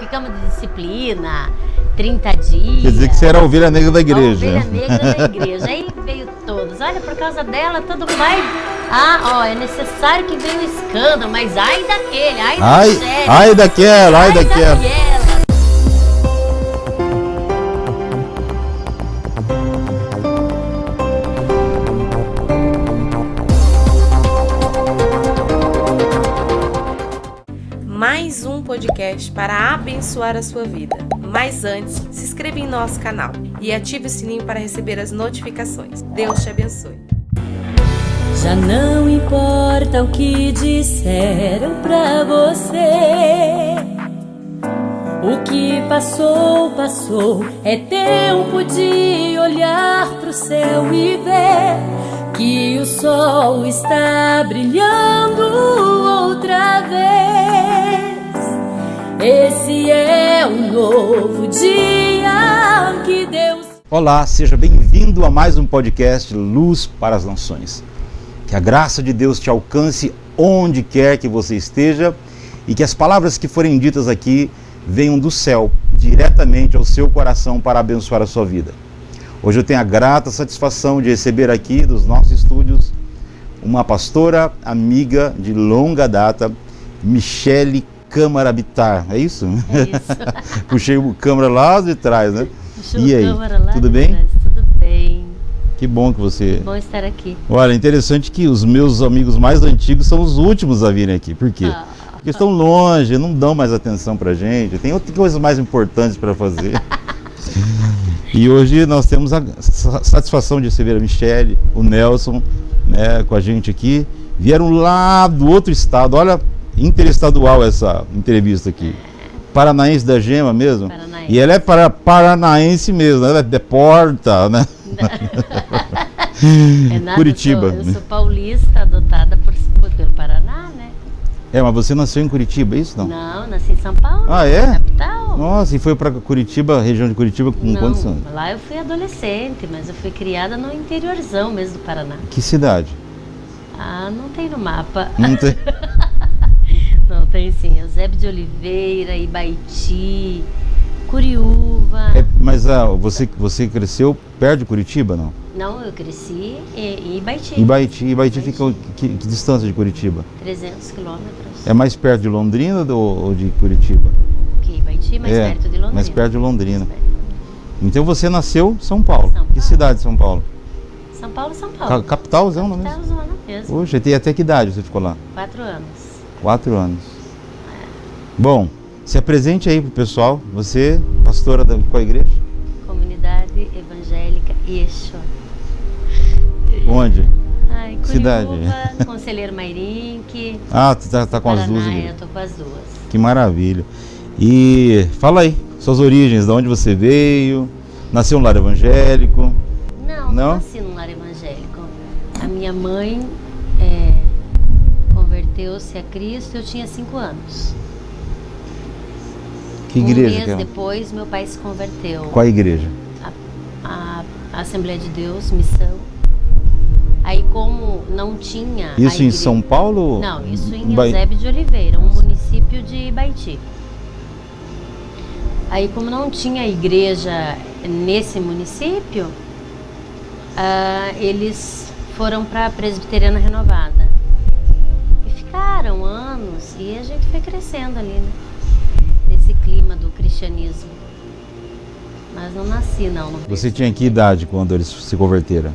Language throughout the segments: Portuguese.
ficamos de disciplina, 30 dias. Quer dizer que você era a ovelha negra da igreja. A ovelha negra da igreja. Aí veio todos. Olha, por causa dela, todo mundo vai. É necessário que venha um escândalo, mas ai daquele, ai daquela. Mais um podcast para abençoar a sua vida. Mas antes, se inscreva em nosso canal e ative o sininho para receber as notificações. Deus te abençoe. Já não importa o que disseram pra você. O que passou, passou. É tempo de olhar pro céu e ver que o sol está brilhando outra vez. Esse é um novo dia que Deus... Olá, seja bem-vindo a mais um podcast Luz para as Nações. Que a graça de Deus te alcance onde quer que você esteja e que as palavras que forem ditas aqui venham do céu, diretamente ao seu coração para abençoar a sua vida. Hoje eu tenho a grata satisfação de receber aqui dos nossos estúdios uma pastora amiga de longa data, Michele Câmara Bittar, é isso? É isso. Puxei o câmera lá de trás, né? Puxou e aí, lá tudo bem? Trás. Tudo bem. Que bom que você... Bom estar aqui. Olha, interessante que os meus amigos mais antigos são os últimos a virem aqui. Por quê? Porque estão longe, não dão mais atenção pra gente, tem outras coisas mais importantes para fazer. E hoje nós temos a satisfação de receber a Michele, o Nelson, né, com a gente aqui. Vieram lá do outro estado, olha, interestadual essa entrevista aqui. Paranaense da Gema mesmo. Paranaense. E ela é paranaense mesmo, ela é de Porta, né? É nada, Curitiba. Eu sou paulista, adotada pelo Paraná, né? Mas você nasceu em Curitiba, é isso não? Não, nasci em São Paulo, Ah, é? capital. Nossa, e foi para Curitiba, região de Curitiba, com Não, quantos anos? lá eu fui adolescente, mas eu fui criada no interiorzão mesmo do Paraná. Que cidade? Não tem no mapa. Não tem? Não, tem sim. Eusébio de Oliveira, Ibaiti, Curiúva. Mas você cresceu perto de Curitiba, não? Não, eu cresci em Ibaiti. Ibaiti fica que distância de Curitiba? 300 quilômetros. É mais perto de Londrina ou de Curitiba? Que Ibaiti, mais perto de Londrina. Mais perto de Londrina. Mais perto de Londrina. Então você nasceu em São Paulo. São Que Paulo. cidade de São Paulo? São Paulo. Capitalzão, não é mesmo? Capitalzona mesmo. Poxa, e até que idade você ficou lá? 4 anos. 4 anos. Bom, se apresente aí pro pessoal. Você, pastora de qual igreja? Comunidade Evangélica Yeshua. Onde? Curiúva, Cidade. Conselheiro Mairink. Tá com as duas Paraná, igrejas. eu tô com as duas. Que maravilha. E fala aí, suas origens, de onde você veio, nasceu em um lar evangélico? Não nasci num lar evangélico. A minha mãe converteu-se a Cristo, eu tinha 5 anos. Que igreja Um mês que é? depois, meu pai se converteu. Qual a igreja? A Assembleia de Deus, Missão. Aí, como não tinha... Isso em São Paulo? Não, isso em Eusébio de Oliveira, um município de Ibaiti. Aí, como não tinha igreja nesse município, eles foram para a Presbiteriana Renovada. E ficaram anos, e a gente foi crescendo ali, né? Nesse clima do cristianismo. Mas não nasci, não. Você tinha que idade quando eles se converteram?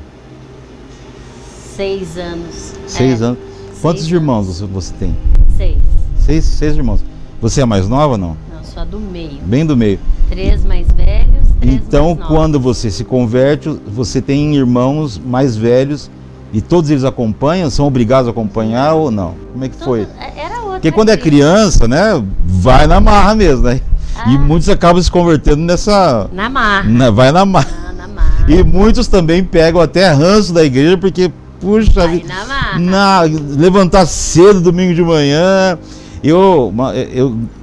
6 anos. 6 anos. Quantos 6 irmãos anos. você tem? 6. 6 irmãos. Você é a mais nova ou não? Não, sou a do meio. Bem do meio. 3 mais velhos, 3 Então, mais novos. quando você se converte, você tem irmãos mais velhos e todos eles acompanham? São obrigados a acompanhar ou não? Como é que foi? Era outra. Porque quando é vida. criança, né, vai na marra mesmo, né? E muitos acabam se convertendo nessa... Na marra. Vai na marra. Na marra. E muitos também pegam até ranço da igreja, porque, puxa Vai vida, na marra. levantar cedo domingo de manhã.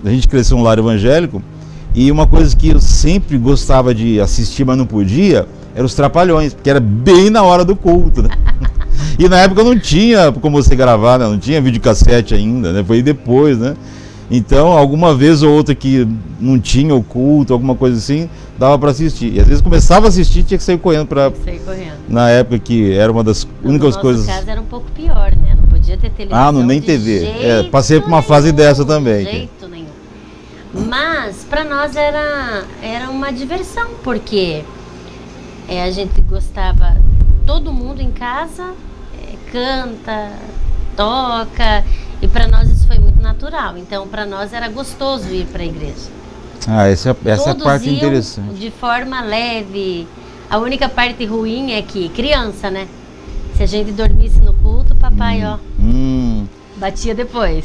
A gente cresceu em um lar evangélico, e uma coisa que eu sempre gostava de assistir, mas não podia, eram os Trapalhões, porque era bem na hora do culto, né? E na época não tinha como você gravar, né? Não tinha videocassete ainda, né? Foi depois, né? Então, alguma vez ou outra que não tinha o culto, alguma coisa assim, dava para assistir. E às vezes começava a assistir, tinha que sair correndo para. Saí correndo. Na época que era uma das únicas coisas. No nosso caso era um pouco pior, né? Não podia ter televisão. Ah, não, nem de TV. jeito Passei por uma fase dessa também. De jeito nenhum. Mas para nós era uma diversão, porque a gente gostava, todo mundo em casa canta, toca, e para nós isso foi muito natural. Então para nós era gostoso ir para a igreja. Ah, essa é a parte iam interessante. De forma leve. A única parte ruim é que criança, né? Se a gente dormisse no culto, papai, batia depois.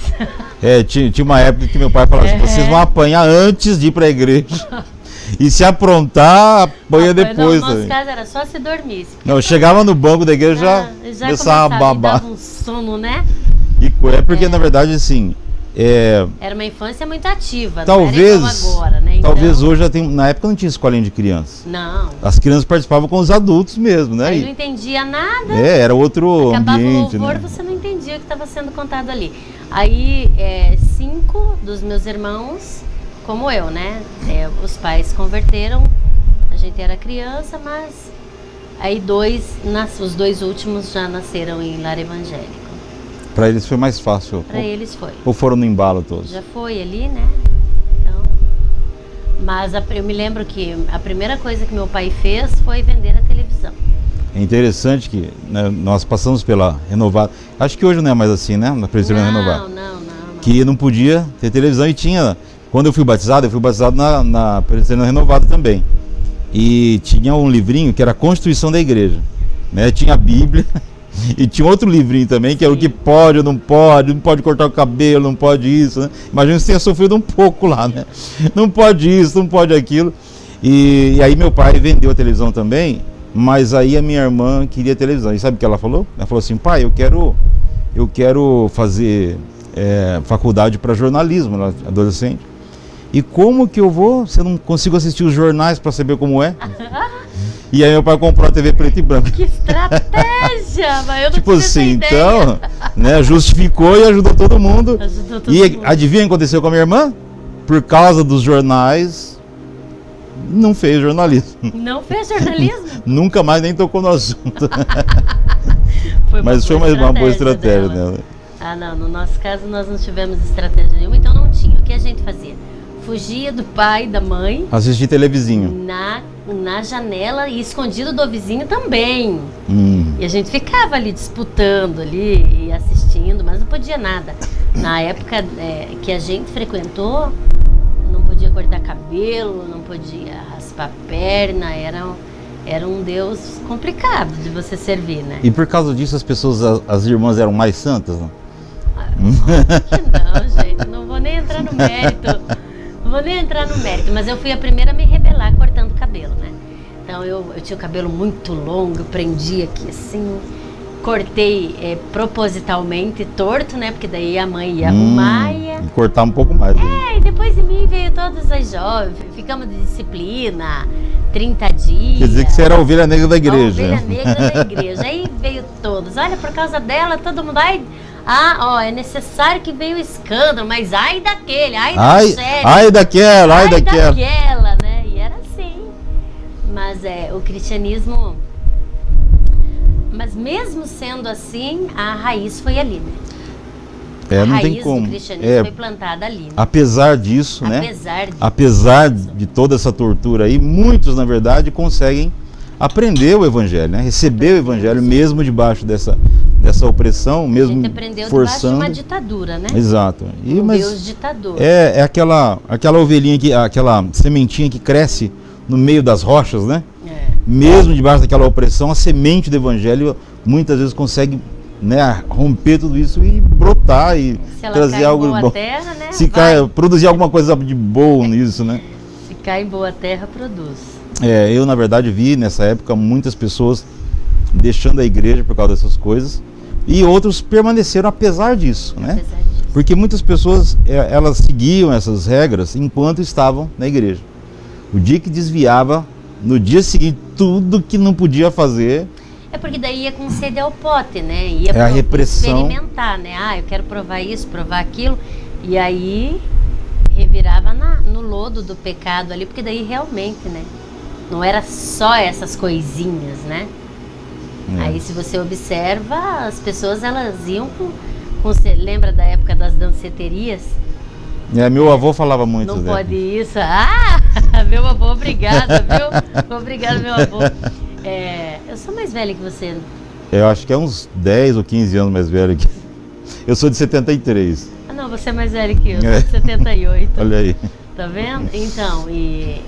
Tinha uma época que meu pai falava assim, vocês vão apanhar antes de ir pra igreja. E se aprontar, apanha depois. No nosso caso era só se dormisse. Não, eu chegava no banco da igreja já começava a babar. Dava um sono, né? É porque, na verdade, assim... Era uma infância muito ativa, talvez, não era igual agora, né? Talvez hoje já tem... Na época não tinha escolinha de criança. Não. As crianças participavam com os adultos mesmo, né? Aí não entendia nada. Era outro Acabava ambiente, o louvor, né? você não entendia o que estava sendo contado ali. Aí, 5 dos meus irmãos, como eu, né? Os pais converteram, a gente era criança, mas... Aí os 2 últimos já nasceram em lar evangélico. Para eles foi mais fácil. Para eles foi. Ou foram no embalo todos? Já foi ali, né? Então, mas eu me lembro que a primeira coisa que meu pai fez foi vender a televisão. É interessante que, né, nós passamos pela Renovada. Acho que hoje não é mais assim, né? Na Presbiteriana Renovada. Não. Que não podia ter televisão e tinha. Quando eu fui batizado na Presbiteriana Renovada também. E tinha um livrinho que era a Constituição da Igreja. Né? Tinha a Bíblia. E tinha outro livrinho também, que era o que pode ou não pode cortar o cabelo, não pode isso, né? Imagina se tenha sofrido um pouco lá, né? Não pode isso, não pode aquilo. E aí meu pai vendeu a televisão também, mas aí a minha irmã queria televisão. E sabe o que ela falou? Ela falou assim, pai, eu quero fazer faculdade para jornalismo, ela é adolescente. E como que eu vou, se eu não consigo assistir os jornais para saber como é? E aí meu pai comprou a TV preto e branco. Que estratégia! Mas eu não tipo tive essa assim, ideia. então, né, justificou e ajudou todo mundo. Mundo. Adivinha o que aconteceu com a minha irmã? Por causa dos jornais, não fez jornalismo. Não fez jornalismo? Nunca mais nem tocou no assunto. Mas foi uma boa estratégia dela. Ah, não, no nosso caso nós não tivemos estratégia nenhuma, então não tinha. O que a gente fazia? Fugia do pai e da mãe. Assistir televizinho. Na janela e escondido do vizinho também. E a gente ficava ali disputando ali e assistindo, mas não podia nada. Na época que a gente frequentou, não podia cortar cabelo, não podia raspar perna, era um Deus complicado de você servir, né? E por causa disso as irmãs eram mais santas, não? Não, gente, não vou nem entrar no mérito. Mas eu fui a primeira a me rebelar cortando cabelo, né? Então eu tinha o cabelo muito longo, eu prendia aqui assim, cortei propositalmente torto, né? Porque daí a mãe ia arrumar e cortar um pouco mais. E depois de mim veio todas as jovens, ficamos de disciplina, 30 dias. Quer dizer que você era a ovelha negra da igreja. A ovelha negra da igreja. Aí veio todos, olha, por causa dela, todo mundo... é necessário que veio o escândalo, mas ai daquele, ai daquela, né? E era assim. Mas o cristianismo... Mas mesmo sendo assim, a raiz foi ali, né? Não a tem raiz como. do cristianismo foi plantada ali. Né? Apesar disso, apesar de toda essa tortura aí, muitos, na verdade, conseguem aprender o evangelho, né? Receber o evangelho mesmo debaixo dessa opressão, mesmo a gente aprendeu forçando. Debaixo de uma ditadura, né? Exato. Deus ditador. É aquela ovelhinha, aquela sementinha que cresce no meio das rochas, né? Mesmo debaixo daquela opressão, a semente do evangelho muitas vezes consegue, né, romper tudo isso e brotar e trazer algo de bom. Terra, né? Produzir alguma coisa de boa nisso, né? Se cai em boa terra, produz. Eu, na verdade, vi nessa época muitas pessoas deixando a igreja por causa dessas coisas e outros permaneceram apesar disso, né? Porque muitas pessoas, elas seguiam essas regras enquanto estavam na igreja. O dia que desviava, no dia seguinte, tudo que não podia fazer... porque daí ia com sede ao pote, né? Ia a repressão. Experimentar, né? Eu quero provar isso, provar aquilo. E aí revirava no lodo do pecado ali, porque daí realmente, né? Não era só essas coisinhas, né? Aí se você observa, as pessoas elas iam você lembra da época das danceterias? Meu avô falava muito. Não pode isso. Meu avô, obrigada, viu? Obrigada, meu avô. Eu sou mais velha que você. Eu acho que é uns 10 ou 15 anos mais velho que... Eu sou de 73. Não, você é mais velho que eu, sou de 78. Olha aí. Tá vendo? Então, e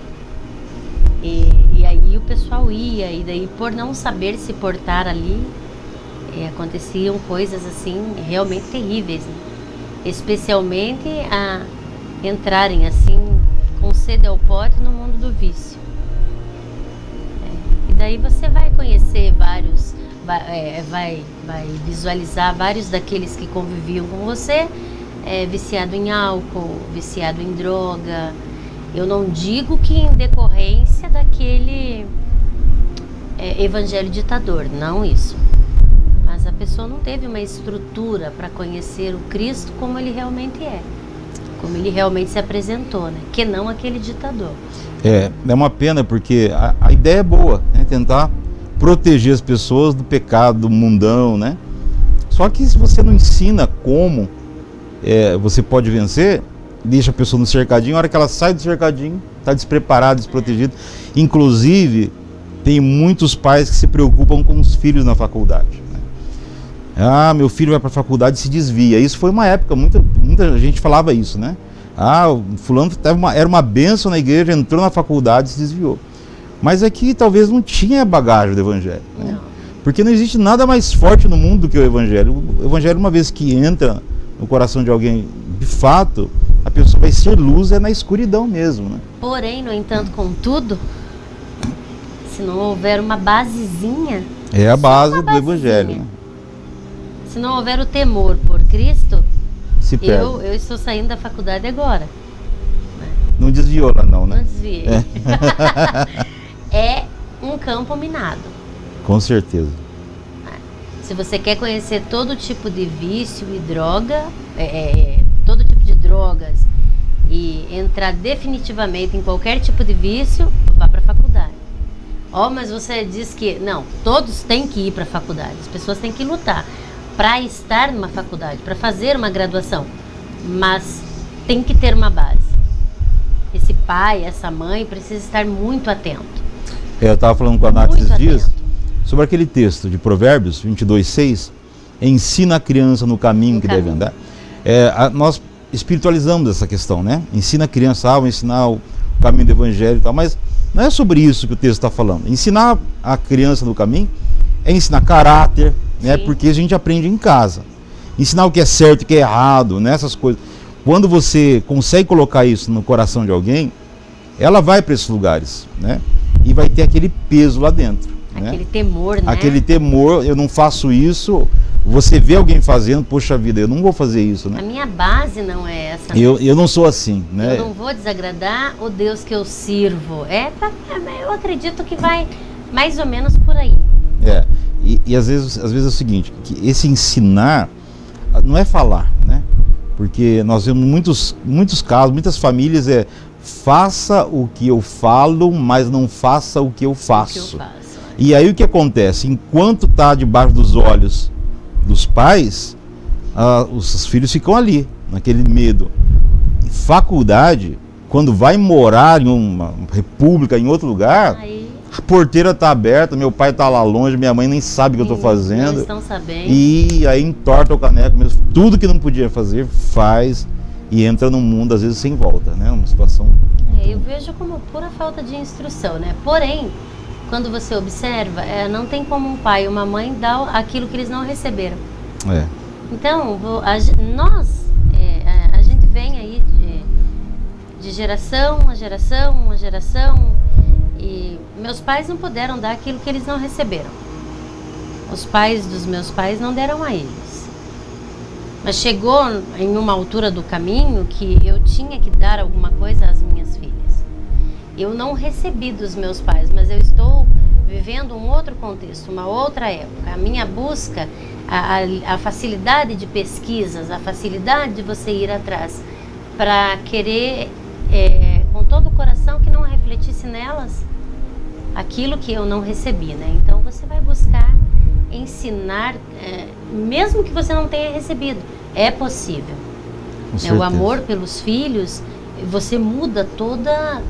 aí o pessoal ia, e daí por não saber se portar ali, aconteciam coisas assim, realmente terríveis, né? Especialmente a entrarem assim, com sede ao pote no mundo do vício. E daí você vai conhecer vários, vai visualizar vários daqueles que conviviam com você, viciado em álcool, viciado em droga. Eu não digo que em decorrência daquele evangelho ditador, não isso. Mas a pessoa não teve uma estrutura para conhecer o Cristo como ele realmente é. Como ele realmente se apresentou, né? Que não aquele ditador. É uma pena, porque a ideia é boa, né? Tentar proteger as pessoas do pecado, do mundão, né? Só que se você não ensina como você pode vencer, deixa a pessoa no cercadinho, a hora que ela sai do cercadinho, está despreparada, desprotegida. Inclusive, tem muitos pais que se preocupam com os filhos na faculdade, né? Meu filho vai para a faculdade e se desvia. Isso foi uma época, muita gente falava isso, né? O fulano era uma bênção na igreja, entrou na faculdade e se desviou. Mas aqui talvez não tinha bagagem do evangelho, né? Porque não existe nada mais forte no mundo do que o evangelho. O evangelho, uma vez que entra no coração de alguém, de fato, a pessoa vai ser luz na escuridão mesmo, né? Porém, no entanto, contudo, se não houver uma basezinha... É a base do evangelho, né? Se não houver o temor por Cristo, se perde. Eu estou saindo da faculdade agora. Não desviou lá não, né? Não desviei. É um campo minado. Com certeza. Se você quer conhecer todo tipo de vício e droga, todo tipo de drogas, e entrar definitivamente em qualquer tipo de vício, vá para a faculdade. Mas você diz que... Não, todos têm que ir para a faculdade. As pessoas têm que lutar para estar numa faculdade, para fazer uma graduação. Mas tem que ter uma base. Esse pai, essa mãe precisa estar muito atento. Eu estava falando com a Nath esses dias atento. Sobre aquele texto de Provérbios 22:6, ensina a criança no caminho que deve andar. Nós espiritualizamos essa questão, né? Ensina a criança, vou ensinar o caminho do evangelho e tal, mas não é sobre isso que o texto está falando. Ensinar a criança no caminho é ensinar caráter, né? Porque a gente aprende em casa. Ensinar o que é certo e o que é errado, né? Essas coisas. Quando você consegue colocar isso no coração de alguém, ela vai para esses lugares, né? E vai ter aquele peso lá dentro. Aquele temor, né? Aquele temor, eu não faço isso. Você vê alguém fazendo, poxa vida, eu não vou fazer isso, né? A minha base não é essa. Eu não sou assim, né? Eu não vou desagradar o Deus que eu sirvo. Eu acredito que vai mais ou menos por aí. E às vezes é o seguinte, que esse ensinar não é falar, né? Porque nós vemos muitos casos, muitas famílias faça o que eu falo, mas não faça o que eu faço. E aí o que acontece? Enquanto está debaixo dos olhos dos pais, os filhos ficam ali, naquele medo. Faculdade, quando vai morar em uma república, em outro lugar, a porteira está aberta, meu pai está lá longe, minha mãe nem sabe o que eu estou fazendo. Não estão sabendo. E aí entorta o caneco mesmo, tudo que não podia fazer, faz e entra no mundo, às vezes sem volta, né? Uma situação... Eu vejo como pura falta de instrução, né? Porém, quando você observa, não tem como um pai e uma mãe dar aquilo que eles não receberam. Então, a gente vem aí de geração a geração, e meus pais não puderam dar aquilo que eles não receberam. Os pais dos meus pais não deram a eles. Mas chegou em uma altura do caminho que eu tinha que dar alguma coisa às minhas filhas. Eu não recebi dos meus pais, mas eu estou vivendo um outro contexto, uma outra época. A minha busca, a facilidade de pesquisas, a facilidade de você ir atrás para querer, com todo o coração, que não refletisse nelas aquilo que eu não recebi, né? Então você vai buscar ensinar, mesmo que você não tenha recebido, é possível. O amor pelos filhos, você muda toda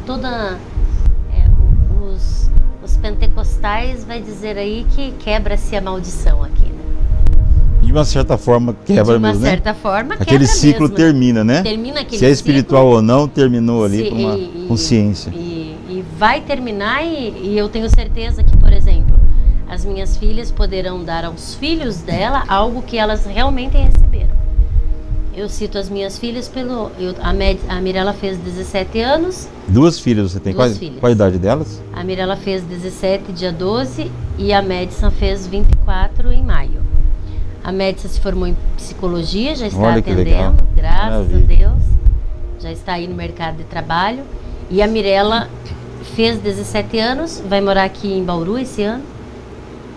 os pentecostais vai dizer aí que quebra-se a maldição aqui, né? De uma certa forma quebra mesmo, né? De uma certa forma aquele ciclo mesmo. Termina, né? Termina aquele Se é espiritual ciclo, ou não, terminou ali com uma consciência. E vai terminar e eu tenho certeza que, por exemplo, as minhas filhas poderão dar aos filhos dela algo que elas realmente receberam. Eu cito as minhas filhas a Mirella fez 17 anos. 2 filhas você tem? Qual a idade delas? A Mirella fez 17, dia 12, e a Madison fez 24 em maio. A Madison se formou em psicologia, já está atendendo, graças a Deus. Já está aí no mercado de trabalho. E a Mirella fez 17 anos, vai morar aqui em Bauru esse ano,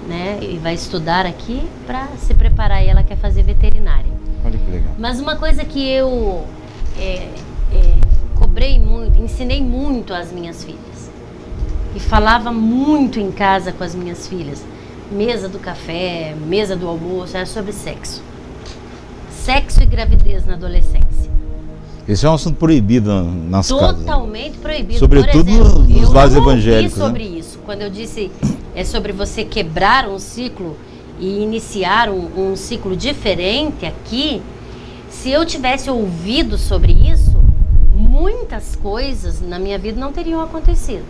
né? E vai estudar aqui para se preparar. E ela quer fazer veterinária. Olha que legal. Mas uma coisa que eu cobrei muito, ensinei muito às minhas filhas, e falava muito em casa com as minhas filhas, mesa do café, mesa do almoço, era sobre sexo. Sexo e gravidez na adolescência. Esse é um assunto proibido nas casas. Totalmente proibido. Sobretudo nos lares evangélicos. Eu sobre isso. Quando eu disse sobre você quebrar um ciclo e iniciar um ciclo diferente aqui, se eu tivesse ouvido sobre isso, muitas coisas na minha vida não teriam acontecido.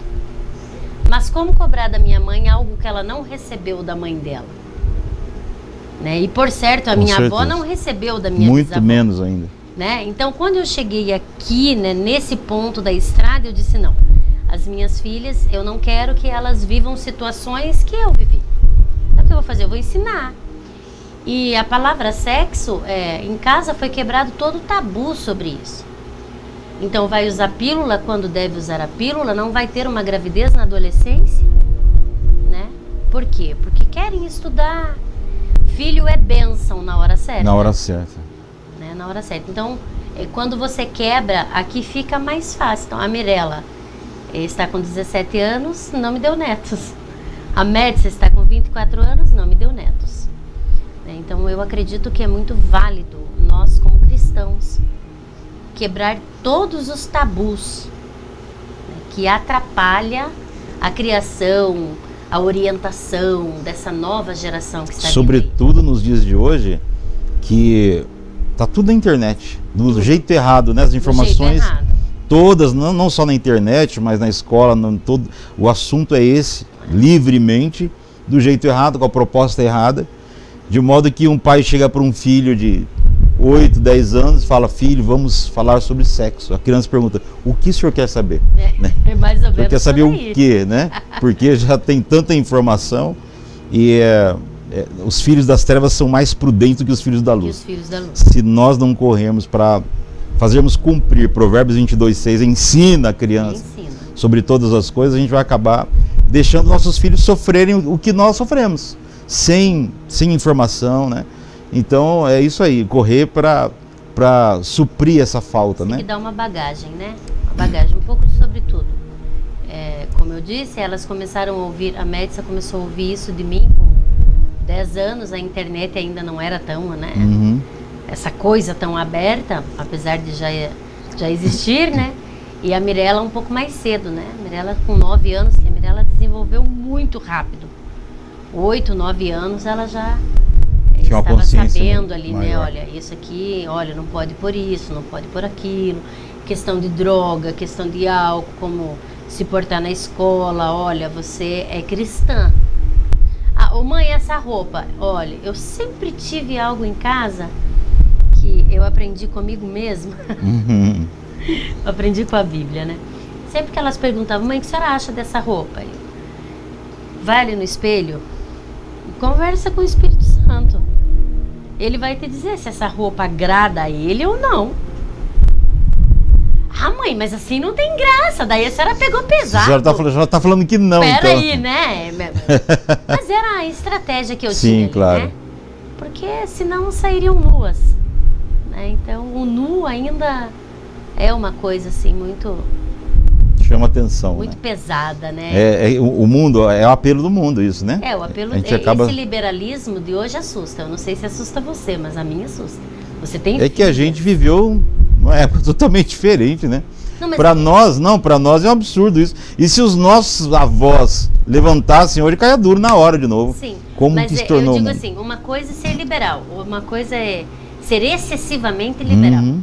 Mas como cobrar da minha mãe algo que ela não recebeu da mãe dela? Né? E por certo, a minha avó não recebeu da minha bisavó. Muito menos ainda. Né? Então, quando eu cheguei aqui, né, nesse ponto da estrada, eu disse, não, as minhas filhas, eu não quero que elas vivam situações que eu vivi. Então, o que eu vou fazer? Eu vou ensinar. E a palavra sexo, em casa foi quebrado todo o tabu sobre isso. Então, vai usar pílula quando deve usar a pílula, não vai ter uma gravidez na adolescência, né? Por quê? Porque querem estudar. Filho é bênção na hora certa. Na hora certa. Né? Na hora certa. Então, quando você quebra, aqui fica mais fácil. Então, a Mirella está com 17 anos, não me deu netos. A Médica está com 24 anos, não me deu netos. Então, eu acredito que é muito válido, nós como cristãos, quebrar todos os tabus, né, que atrapalha a criação, a orientação dessa nova geração que está sobretudo nos dias de hoje, que tá tudo na internet, do jeito errado, né? As informações todas, não só na internet, mas na escola, o assunto é esse, livremente, do jeito errado, com a proposta errada, de modo que um pai chega para um filho de 8, 10 anos e fala, filho, vamos falar sobre sexo. A criança pergunta, o que o senhor quer saber? Né? É mais ou menos. O senhor quer saber o quê, né? Porque já tem tanta informação e os filhos das trevas são mais prudentes do que os filhos da luz. Se nós não corrermos para fazermos cumprir Provérbios 22:6, ensina a criança sobre todas as coisas, a gente vai acabar deixando nossos filhos sofrerem o que nós sofremos, sem informação, né? Então é isso aí, correr para suprir essa falta, né? Tem que dar uma bagagem, né? Uma bagagem, um pouco sobre tudo. Como eu disse, elas começaram a ouvir, a Médica começou a ouvir isso de mim com 10 anos, a internet ainda não era tão, né? Essa coisa tão aberta, apesar de já existir, né? E a Mirella um pouco mais cedo, né? A Mirella com 9 anos, que a Mirella desenvolveu muito rápido. 8, 9 anos ela já estava sabendo ali, maior, né? Olha, isso aqui, olha, não pode pôr isso, não pode pôr aquilo. Questão de droga, questão de álcool, como se portar na escola. Olha, você é cristã. Ô mãe, essa roupa, olha, eu sempre tive algo em casa que eu aprendi comigo mesma. Aprendi com a Bíblia, né? Sempre que elas perguntavam, mãe, o que a senhora acha dessa roupa? Vai ali no espelho, conversa com o Espírito Santo. Ele vai te dizer se essa roupa agrada a ele ou não. Ah, mãe, mas assim não tem graça. Daí a senhora pegou pesado. A senhora tá falando que não, Peraí, né? Mas era a estratégia que eu tinha. Sim, ali, claro. Né? Porque senão sairiam nuas. Né? Então, o nu ainda é uma coisa assim muito Chama atenção, muito né? pesada, né? O mundo, é o apelo do mundo isso, né? O apelo, A gente acaba... esse liberalismo de hoje assusta. Eu não sei se assusta você, mas a mim assusta. Você tem É que a gente viveu uma época totalmente diferente, né? Não, mas Para nós é um absurdo isso. E se os nossos avós levantassem hoje, caia duro na hora de novo. Sim, Como mas que se tornou eu digo o mundo? assim, uma coisa é ser liberal, uma coisa é ser excessivamente liberal. Uhum.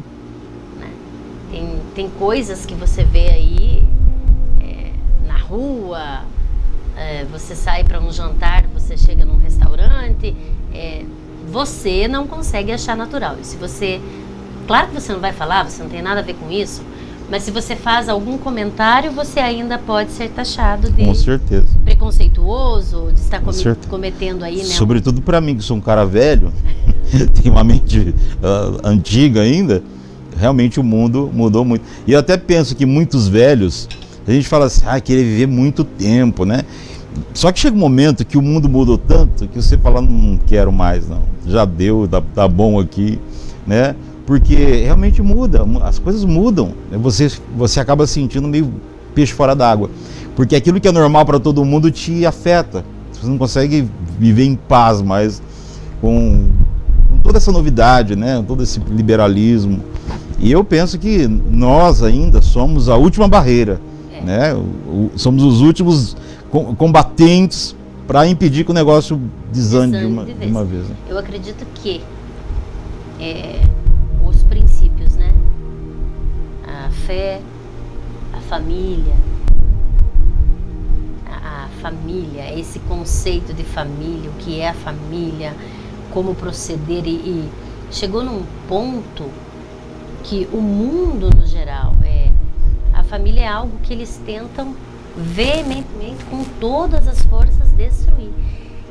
Tem coisas que você vê aí na rua, você sai para um jantar, você chega num restaurante, você não consegue achar natural. E se você, claro que você não vai falar, você não tem nada a ver com isso, mas se você faz algum comentário, você ainda pode ser taxado de Com certeza. preconceituoso, de estar certeza. cometendo aí, né? Sobretudo para mim, que sou um cara velho, tenho uma mente antiga ainda, realmente o mundo mudou muito. E eu até penso que muitos velhos, a gente fala assim, querer viver muito tempo, né? Só que chega um momento que o mundo mudou tanto que você fala, não quero mais, não. Já deu, tá bom aqui, né? Porque realmente muda, as coisas mudam. Você acaba sentindo meio peixe fora d'água. Porque aquilo que é normal para todo mundo te afeta. Você não consegue viver em paz mais com toda essa novidade, né? Todo esse liberalismo. E eu penso que nós ainda somos a última barreira, né? Somos os últimos combatentes para impedir que o negócio desande de uma vez. Né? Eu acredito que os princípios, né? A fé, a família, esse conceito de família, o que é a família, como proceder e chegou num ponto que o mundo no geral a família é algo que eles tentam veementemente com todas as forças destruir.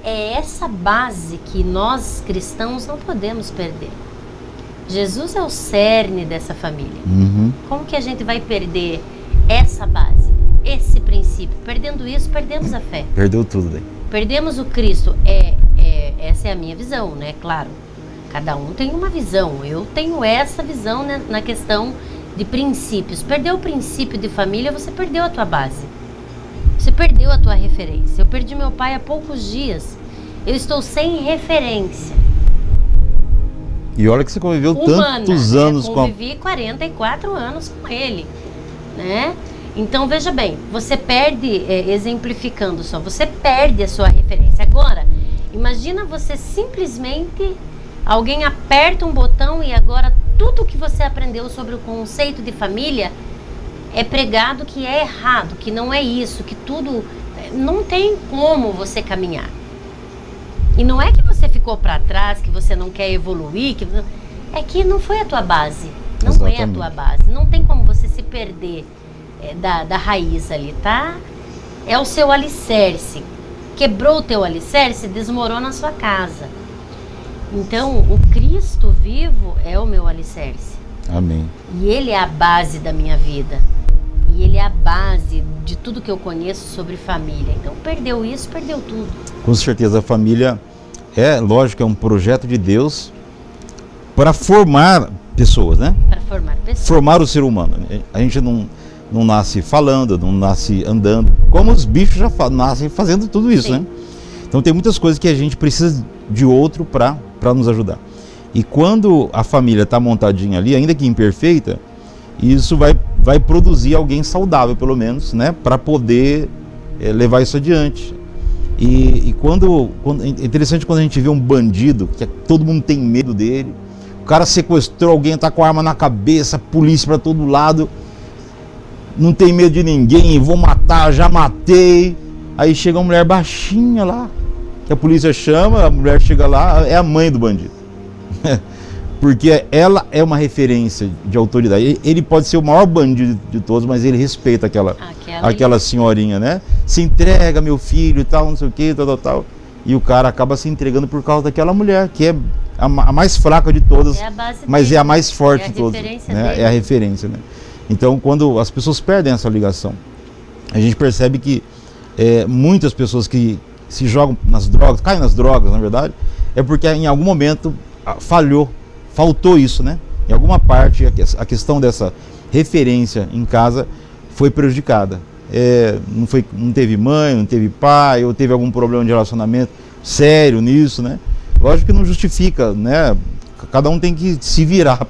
É essa base que nós cristãos não podemos perder. Jesus é o cerne dessa família. Uhum. Como que a gente vai perder essa base, esse princípio? Perdendo isso, perdemos a fé. Perdeu tudo daí. Perdemos o Cristo. Essa é a minha visão, né? Claro, cada um tem uma visão. Eu tenho essa visão, né, na questão de princípios. Perdeu o princípio de família, você perdeu a tua base. Você perdeu a tua referência. Eu perdi meu pai há poucos dias. Eu estou sem referência. E olha que você conviveu tantos anos com a... Convivi 44 anos com ele, né? Então, veja bem, você perde, exemplificando só, você perde a sua referência. Agora, imagina você simplesmente, alguém aperta um botão e agora tudo que você aprendeu sobre o conceito de família é pregado que é errado, que não é isso, que tudo... Não tem como você caminhar. E não é que você ficou para trás, que você não quer evoluir, é que não foi a tua base. Não Exatamente. É a tua base. Não tem como você se perder da raiz ali, tá? É o seu alicerce. Quebrou o teu alicerce, desmorona a sua casa. Então, o Cristo vivo é o meu alicerce. Amém. E Ele é a base da minha vida. E Ele é a base de tudo que eu conheço sobre família. Então, perdeu isso, perdeu tudo. Com certeza, a família lógico, é um projeto de Deus para formar pessoas, né? Para formar pessoas. Formar o ser humano. A gente não nasce falando, não nasce andando, como os bichos já nascem fazendo tudo isso, Sim. né? Então tem muitas coisas que a gente precisa de outro para nos ajudar. E quando a família está montadinha ali, ainda que imperfeita, isso vai produzir alguém saudável, pelo menos, né? Para poder levar isso adiante. E é interessante quando a gente vê um bandido, que todo mundo tem medo dele, o cara sequestrou alguém, tá com a arma na cabeça, polícia para todo lado, não tem medo de ninguém, vou matar, já matei. Aí chega uma mulher baixinha lá, que a polícia chama, a mulher chega lá, é a mãe do bandido. Porque ela é uma referência de autoridade. Ele pode ser o maior bandido de todos, mas ele respeita aquela senhorinha, né? Se entrega, meu filho e tal, não sei o que, tal. E o cara acaba se entregando por causa daquela mulher, que é a mais fraca de todas, mas é a mais forte de todas. Né? É a referência, né? Então, quando as pessoas perdem essa ligação, a gente percebe que muitas pessoas que se jogam nas drogas, caem nas drogas, na verdade, é porque em algum momento faltou isso, né? Em alguma parte, a questão dessa referência em casa foi prejudicada. Não teve mãe, não teve pai, ou teve algum problema de relacionamento sério nisso, né? Lógico que não justifica, né? Cada um tem que se virar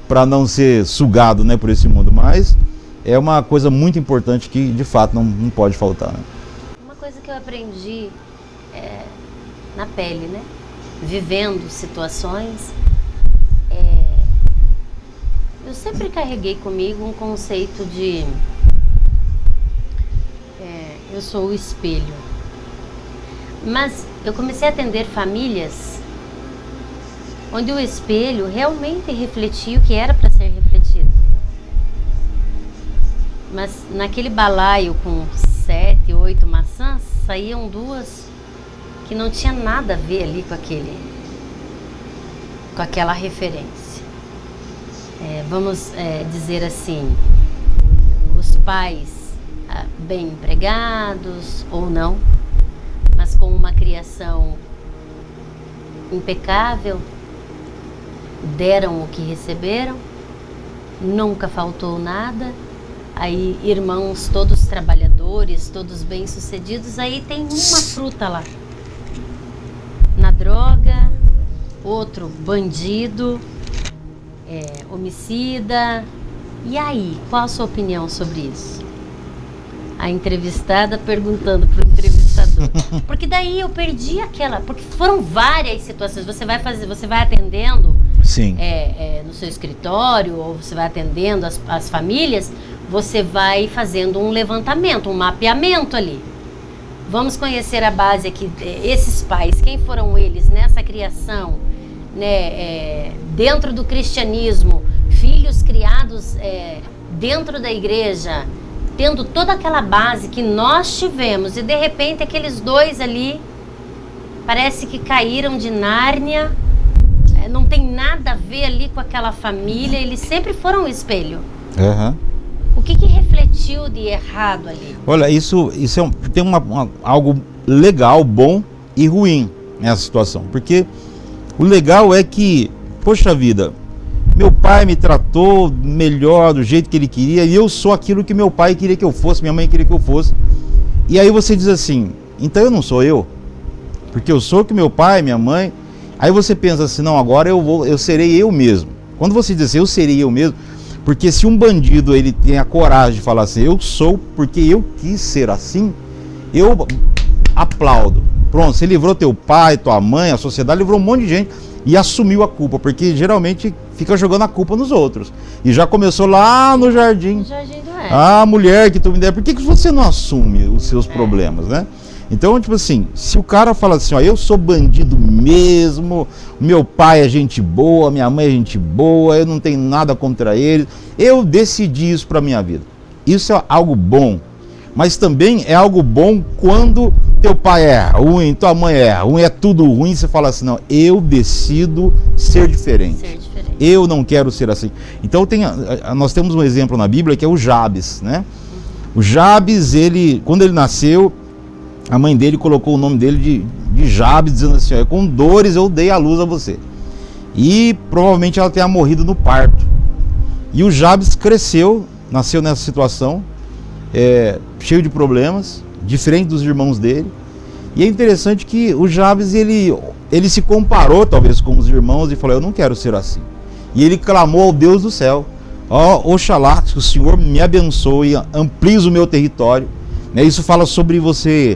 para não ser sugado, né, por esse mundo, mas é uma coisa muito importante que de fato não pode faltar, né? Uma coisa que eu aprendi na pele, né? Vivendo situações, eu sempre carreguei comigo um conceito de eu sou o espelho. Mas eu comecei a atender famílias onde o espelho realmente refletia o que era para ser refletido. Mas naquele balaio com 7, 8 maçãs, saíam 2 que não tinha nada a ver ali com aquela referência. Vamos dizer assim, os pais bem empregados ou não, mas com uma criação impecável, deram o que receberam, nunca faltou nada. Aí irmãos todos trabalhadores, todos bem-sucedidos, aí tem uma fruta lá na droga, outro bandido, homicida. E aí, qual a sua opinião sobre isso? A entrevistada perguntando pro entrevistador. Porque daí eu perdi porque foram várias situações. Você vai atendendo. Sim. No seu escritório, ou você vai atendendo as famílias, você vai fazendo um levantamento, um mapeamento ali. Vamos conhecer a base aqui, esses pais, quem foram eles nessa criação, né, dentro do cristianismo, filhos criados dentro da igreja, tendo toda aquela base que nós tivemos, e de repente aqueles 2 ali parece que caíram de Nárnia, não tem nada a ver ali com aquela família, eles sempre foram um espelho. Uhum. O que refletiu de errado ali? Olha, isso tem algo legal, bom e ruim nessa situação, porque o legal é que, poxa vida, meu pai me tratou melhor, do jeito que ele queria, e eu sou aquilo que meu pai queria que eu fosse, minha mãe queria que eu fosse. E aí você diz assim, então eu não sou eu, porque eu sou o que meu pai, minha mãe. Aí você pensa assim, não, agora eu serei eu mesmo. Quando você diz assim, eu serei eu mesmo, porque se um bandido ele tem a coragem de falar assim, eu sou porque eu quis ser assim, eu aplaudo. Pronto, você livrou teu pai, tua mãe, a sociedade, livrou um monte de gente e assumiu a culpa, porque geralmente fica jogando a culpa nos outros. E já começou lá no jardim. No jardim do Éden. Ah, mulher que tu me der, por que você não assume os seus problemas, né? Então, tipo assim, se o cara fala assim, ó, eu sou bandido mesmo, meu pai é gente boa, minha mãe é gente boa, eu não tenho nada contra eles, eu decidi isso pra minha vida. Isso é algo bom, mas também é algo bom quando teu pai é ruim, tua mãe é ruim, é tudo ruim, você fala assim, não, eu decido ser diferente. Eu não quero ser assim. Então nós temos um exemplo na Bíblia que é o Jabes, né? O Jabes, quando ele nasceu, a mãe dele colocou o nome dele de Jabes, dizendo assim, ó, com dores eu dei a luz a você. E provavelmente ela tenha morrido no parto. E o Jabes cresceu, nasceu nessa situação, cheio de problemas, diferente dos irmãos dele. E é interessante que o Jabes, ele se comparou talvez com os irmãos e falou, eu não quero ser assim. E ele clamou ao Deus do céu, oxalá que o Senhor me abençoe, amplie o meu território. Isso fala sobre você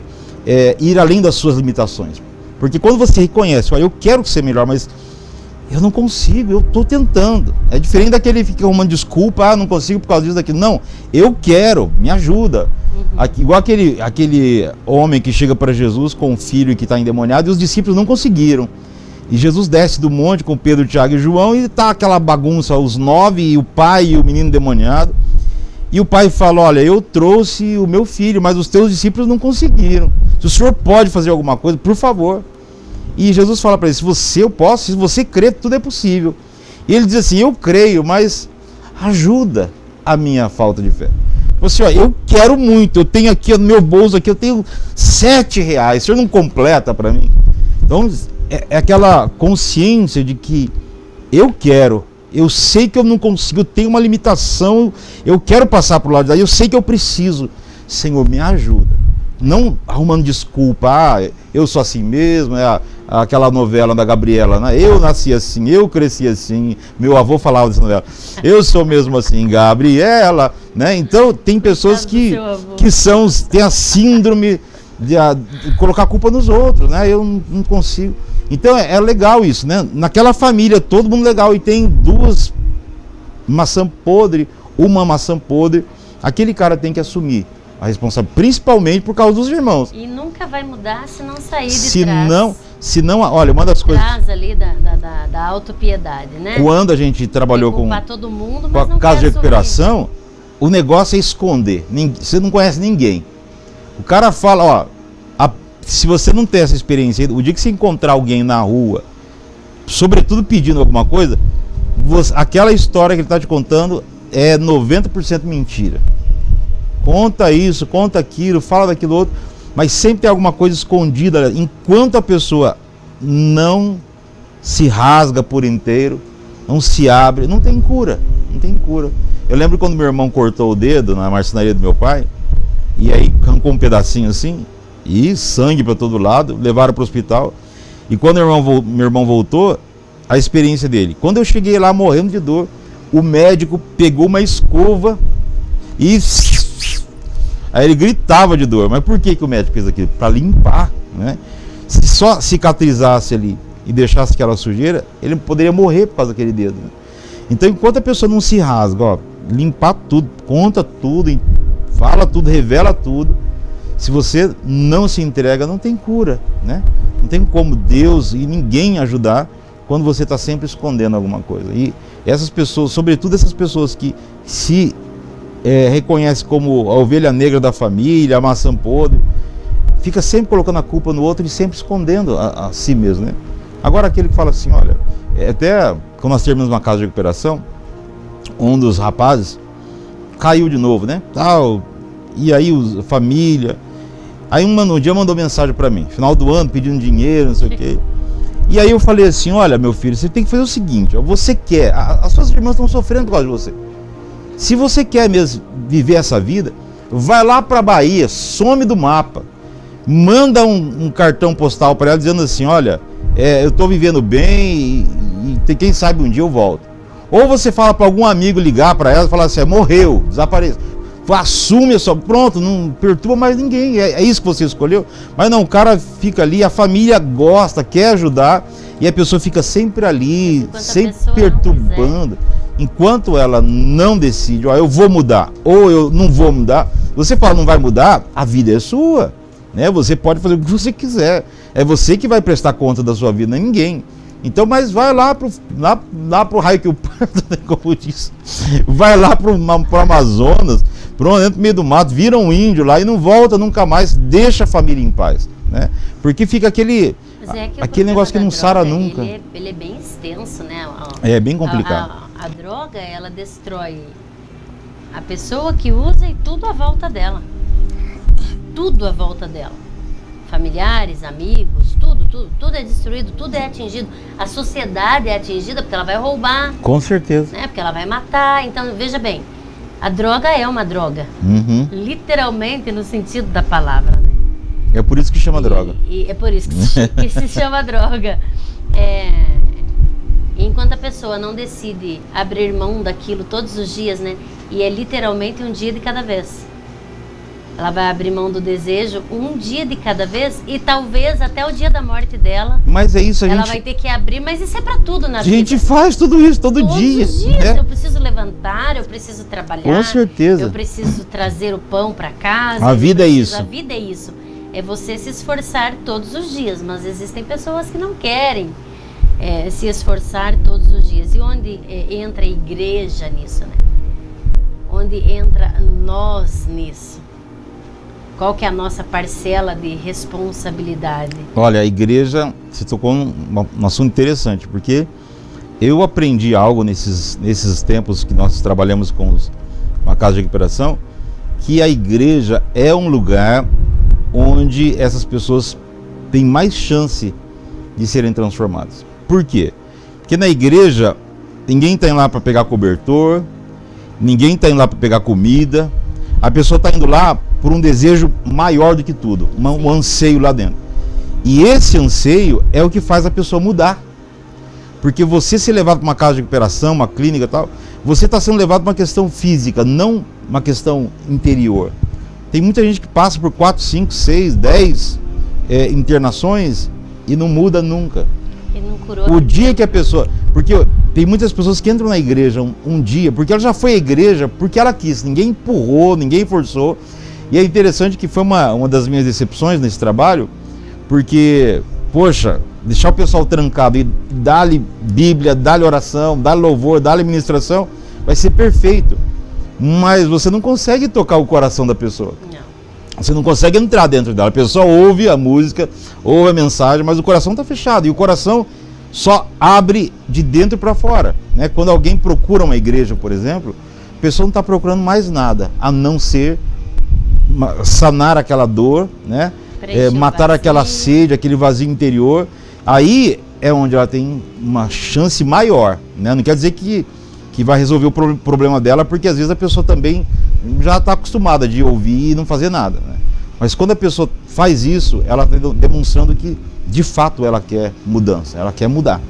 ir além das suas limitações. Porque quando você reconhece, eu quero ser melhor, mas eu não consigo, eu estou tentando. É diferente daquele que fica arrumando desculpa, não consigo por causa disso, daquilo. Não, eu quero, me ajuda. Igual aquele homem que chega para Jesus com um filho que está endemoniado e os discípulos não conseguiram. E Jesus desce do monte com Pedro, Tiago e João e está aquela bagunça, os 9 e o pai e o menino endemoniado. E o pai fala, olha, eu trouxe o meu filho, mas os teus discípulos não conseguiram. Se o senhor pode fazer alguma coisa, por favor. E Jesus fala para ele, se você crer, tudo é possível. E ele diz assim, eu creio, mas ajuda a minha falta de fé. Você, eu quero muito, eu tenho aqui no meu bolso, aqui eu tenho R$7, o senhor não completa para mim? Então, é aquela consciência de que eu quero, eu sei que eu não consigo, eu tenho uma limitação, eu quero passar para o lado de lá, eu sei que eu preciso. Senhor, me ajuda. Não arrumando desculpa, eu sou assim mesmo, aquela novela da Gabriela, né? Eu nasci assim, eu cresci assim, meu avô falava dessa novela, eu sou mesmo assim, Gabriela, né? Então tem pessoas que têm a síndrome de colocar a culpa nos outros, né? Eu não consigo. Então é legal isso, né? Naquela família, todo mundo legal, e tem duas maçã podre, uma maçã podre, aquele cara tem que assumir a responsabilidade, principalmente por causa dos irmãos. E nunca vai mudar se não sair de Se não, olha, uma das coisas... Traz ali da autopiedade, né? Quando a gente trabalhou com todo mundo, a casa de recuperação, o negócio é esconder. Você não conhece ninguém. O cara fala, se você não tem essa experiência, o dia que você encontrar alguém na rua, sobretudo pedindo alguma coisa, aquela história que ele está te contando é 90% mentira. Conta isso, conta aquilo, fala daquilo outro, mas sempre tem alguma coisa escondida. Enquanto a pessoa não se rasga por inteiro, não se abre, não tem cura, não tem cura. Eu lembro quando meu irmão cortou o dedo na marcenaria do meu pai, e aí arrancou um pedacinho assim, e sangue para todo lado, levaram para o hospital. E quando meu irmão voltou, a experiência dele, quando eu cheguei lá morrendo de dor, o médico pegou uma escova e... Aí ele gritava de dor. Mas por que o médico fez aquilo? Para limpar, né? Se só cicatrizasse ali e deixasse aquela sujeira, ele poderia morrer por causa daquele dedo, né? Então, enquanto a pessoa não se rasga, limpar tudo, conta tudo, fala tudo, revela tudo, se você não se entrega, não tem cura, né? Não tem como Deus e ninguém ajudar quando você está sempre escondendo alguma coisa. E essas pessoas, sobretudo essas pessoas que se reconhece como a ovelha negra da família, a maçã podre, fica sempre colocando a culpa no outro e sempre escondendo a si mesmo, né? Agora aquele que fala assim, olha, até quando nós terminamos uma casa de recuperação, um dos rapazes caiu de novo, né? E aí a família, aí um dia mandou mensagem para mim, final do ano, pedindo dinheiro, não sei o quê. E aí eu falei assim, olha meu filho, você tem que fazer o seguinte, você quer, as suas irmãs estão sofrendo por causa de você. Se você quer mesmo viver essa vida, vai lá para a Bahia, some do mapa, manda um cartão postal para ela dizendo assim, olha, eu estou vivendo bem e quem sabe um dia eu volto. Ou você fala para algum amigo ligar para ela e falar assim, morreu, desapareceu. Assume só, pronto, não perturba mais ninguém, é isso que você escolheu. Mas não, o cara fica ali, a família gosta, quer ajudar, e a pessoa fica sempre ali, sempre perturbando. Enquanto ela não decide, eu vou mudar, ou eu não vou mudar, você fala, não vai mudar, a vida é sua, né? Você pode fazer o que você quiser, é você que vai prestar conta da sua vida, não é ninguém. Então, mas vai lá pro raio que o como disse, vai lá pro Amazonas, entra no meio do mato, vira um índio lá e não volta nunca mais, deixa a família em paz, né? Porque fica aquele negócio que não sara nunca. Ele é bem extenso, né? É bem complicado. A droga, ela destrói a pessoa que usa e tudo à volta dela. Tudo à volta dela. Familiares, amigos, tudo é destruído, tudo é atingido. A sociedade é atingida porque ela vai roubar. Com certeza. Né? Porque ela vai matar. Então, veja bem, a droga é uma droga. Uhum. Literalmente no sentido da palavra. Né? É por isso que chama droga. E é por isso que se chama droga. Enquanto a pessoa não decide abrir mão daquilo todos os dias, né? E é literalmente um dia de cada vez. Ela vai abrir mão do desejo um dia de cada vez e talvez até o dia da morte dela. Mas é isso, ela vai ter que abrir, mas isso é pra tudo na vida. A gente faz tudo isso todo dia. Todos os dias. Né? Eu preciso levantar, eu preciso trabalhar. Com certeza. Eu preciso trazer o pão para casa. A vida é isso. A vida é isso. É você se esforçar todos os dias, mas existem pessoas que não querem se esforçar todos os dias. E onde entra a igreja nisso, né? Onde entra nós nisso? Qual que é a nossa parcela de responsabilidade? Olha, a igreja, você tocou num assunto interessante, porque eu aprendi algo nesses tempos que nós trabalhamos com a casa de recuperação, que a igreja é um lugar onde essas pessoas têm mais chance de serem transformadas. Por quê? Porque na igreja ninguém está indo lá para pegar cobertor, ninguém está indo lá para pegar comida. A pessoa está indo lá por um desejo maior do que tudo, um anseio lá dentro. E esse anseio é o que faz a pessoa mudar. Porque você ser levado para uma casa de recuperação, uma clínica e tal, você está sendo levado para uma questão física, não uma questão interior. Tem muita gente que passa por 4, 5, 6, 10 internações e não muda nunca. E não curou. O dia que a pessoa... Porque tem muitas pessoas que entram na igreja um dia, porque ela já foi à igreja porque ela quis, ninguém empurrou, ninguém forçou. E é interessante que foi uma das minhas decepções nesse trabalho, porque, poxa, deixar o pessoal trancado e dar-lhe Bíblia, dar-lhe oração, dar-lhe louvor, dar-lhe ministração, vai ser perfeito. Mas você não consegue tocar o coração da pessoa. Não. Você não consegue entrar dentro dela. A pessoa ouve a música, ouve a mensagem, mas o coração está fechado. E o coração só abre de dentro para fora, né? Quando alguém procura uma igreja, por exemplo, a pessoa não está procurando mais nada, a não ser sanar aquela dor, né? Matar aquela sede, aquele vazio interior. Aí é onde ela tem uma chance maior, né? Não quer dizer que vai resolver o problema dela, porque às vezes a pessoa também já está acostumada de ouvir e não fazer nada, né? Mas quando a pessoa faz isso, ela está demonstrando que de fato ela quer mudança, ela quer mudar.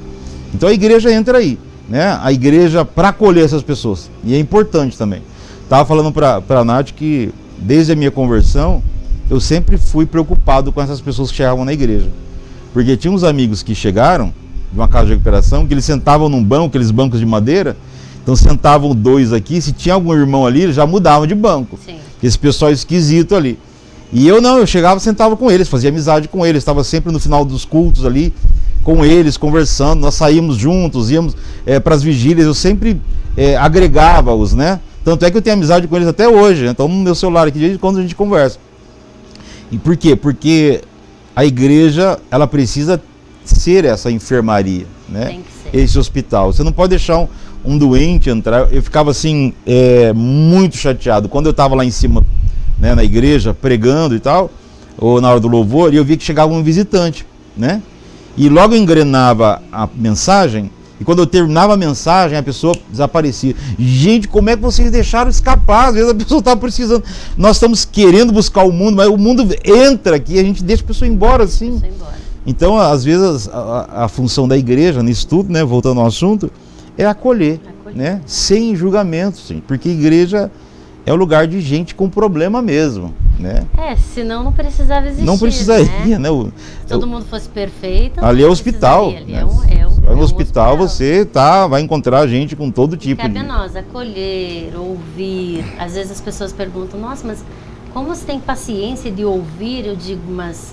Então a igreja entra aí, né? A igreja para acolher essas pessoas, e é importante também. Estava falando para a Nath que desde a minha conversão eu sempre fui preocupado com essas pessoas que chegavam na igreja, porque tinha uns amigos que chegaram de uma casa de recuperação, que eles sentavam num banco, aqueles bancos de madeira. Então sentavam 2 aqui, se tinha algum irmão ali, eles já mudavam de banco. Sim. Esse pessoal esquisito ali. E eu não, eu chegava e sentava com eles, fazia amizade com eles, estava sempre no final dos cultos ali, com eles, conversando, nós saímos juntos, íamos para as vigílias, eu sempre agregava-os, né? Tanto é que eu tenho amizade com eles até hoje, então no meu celular aqui, desde quando a gente conversa. E por quê? Porque a igreja, ela precisa ser essa enfermaria, né? Tem que ser. Esse hospital. Você não pode deixar um doente entrar. Eu ficava assim, muito chateado quando eu estava lá em cima, né, na igreja, pregando e tal, ou na hora do louvor, e eu via que chegava um visitante, né? E logo eu engrenava a mensagem, e quando eu terminava a mensagem, a pessoa desaparecia. Gente, como é que vocês deixaram escapar? Às vezes a pessoa está precisando. Nós estamos querendo buscar o mundo, mas o mundo entra aqui, a gente deixa a pessoa embora assim. Então, às vezes, a função da igreja, nisso tudo, né, voltando ao assunto, é acolher. Né? Sem julgamento, sim, porque igreja é o lugar de gente com problema mesmo, né? Senão não precisava existir. Não precisaria, né? Se todo mundo fosse perfeito. Ali é hospital. Ali né? É no hospital você vai encontrar gente com todo tipo Cabe a nós acolher, ouvir. Às vezes as pessoas perguntam, nossa, mas como você tem paciência de ouvir? Eu digo, mas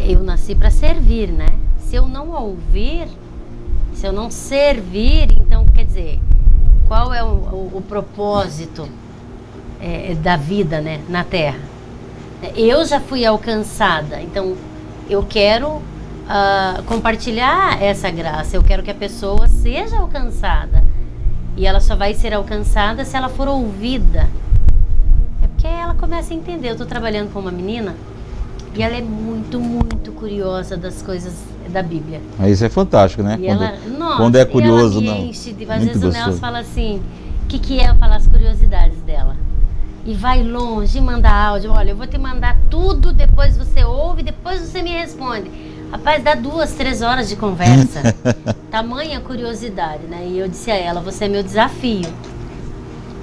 eu nasci para servir, né? Se eu não ouvir, se eu não servir, então, quer dizer, qual é o propósito da vida, né, na Terra? Eu já fui alcançada, então eu quero compartilhar essa graça, eu quero que a pessoa seja alcançada. E ela só vai ser alcançada se ela for ouvida. É porque ela começa a entender. Eu estou trabalhando com uma menina e ela é muito, muito curiosa das coisas da Bíblia. Isso é fantástico, né? Quando é curioso, ela me enche às vezes o Nelson fala assim, o que é falar as curiosidades dela? E vai longe, manda áudio, olha, eu vou te mandar tudo, depois você ouve, depois você me responde. Rapaz, dá 2, 3 horas de conversa. Tamanha curiosidade, né? E eu disse a ela, você é meu desafio.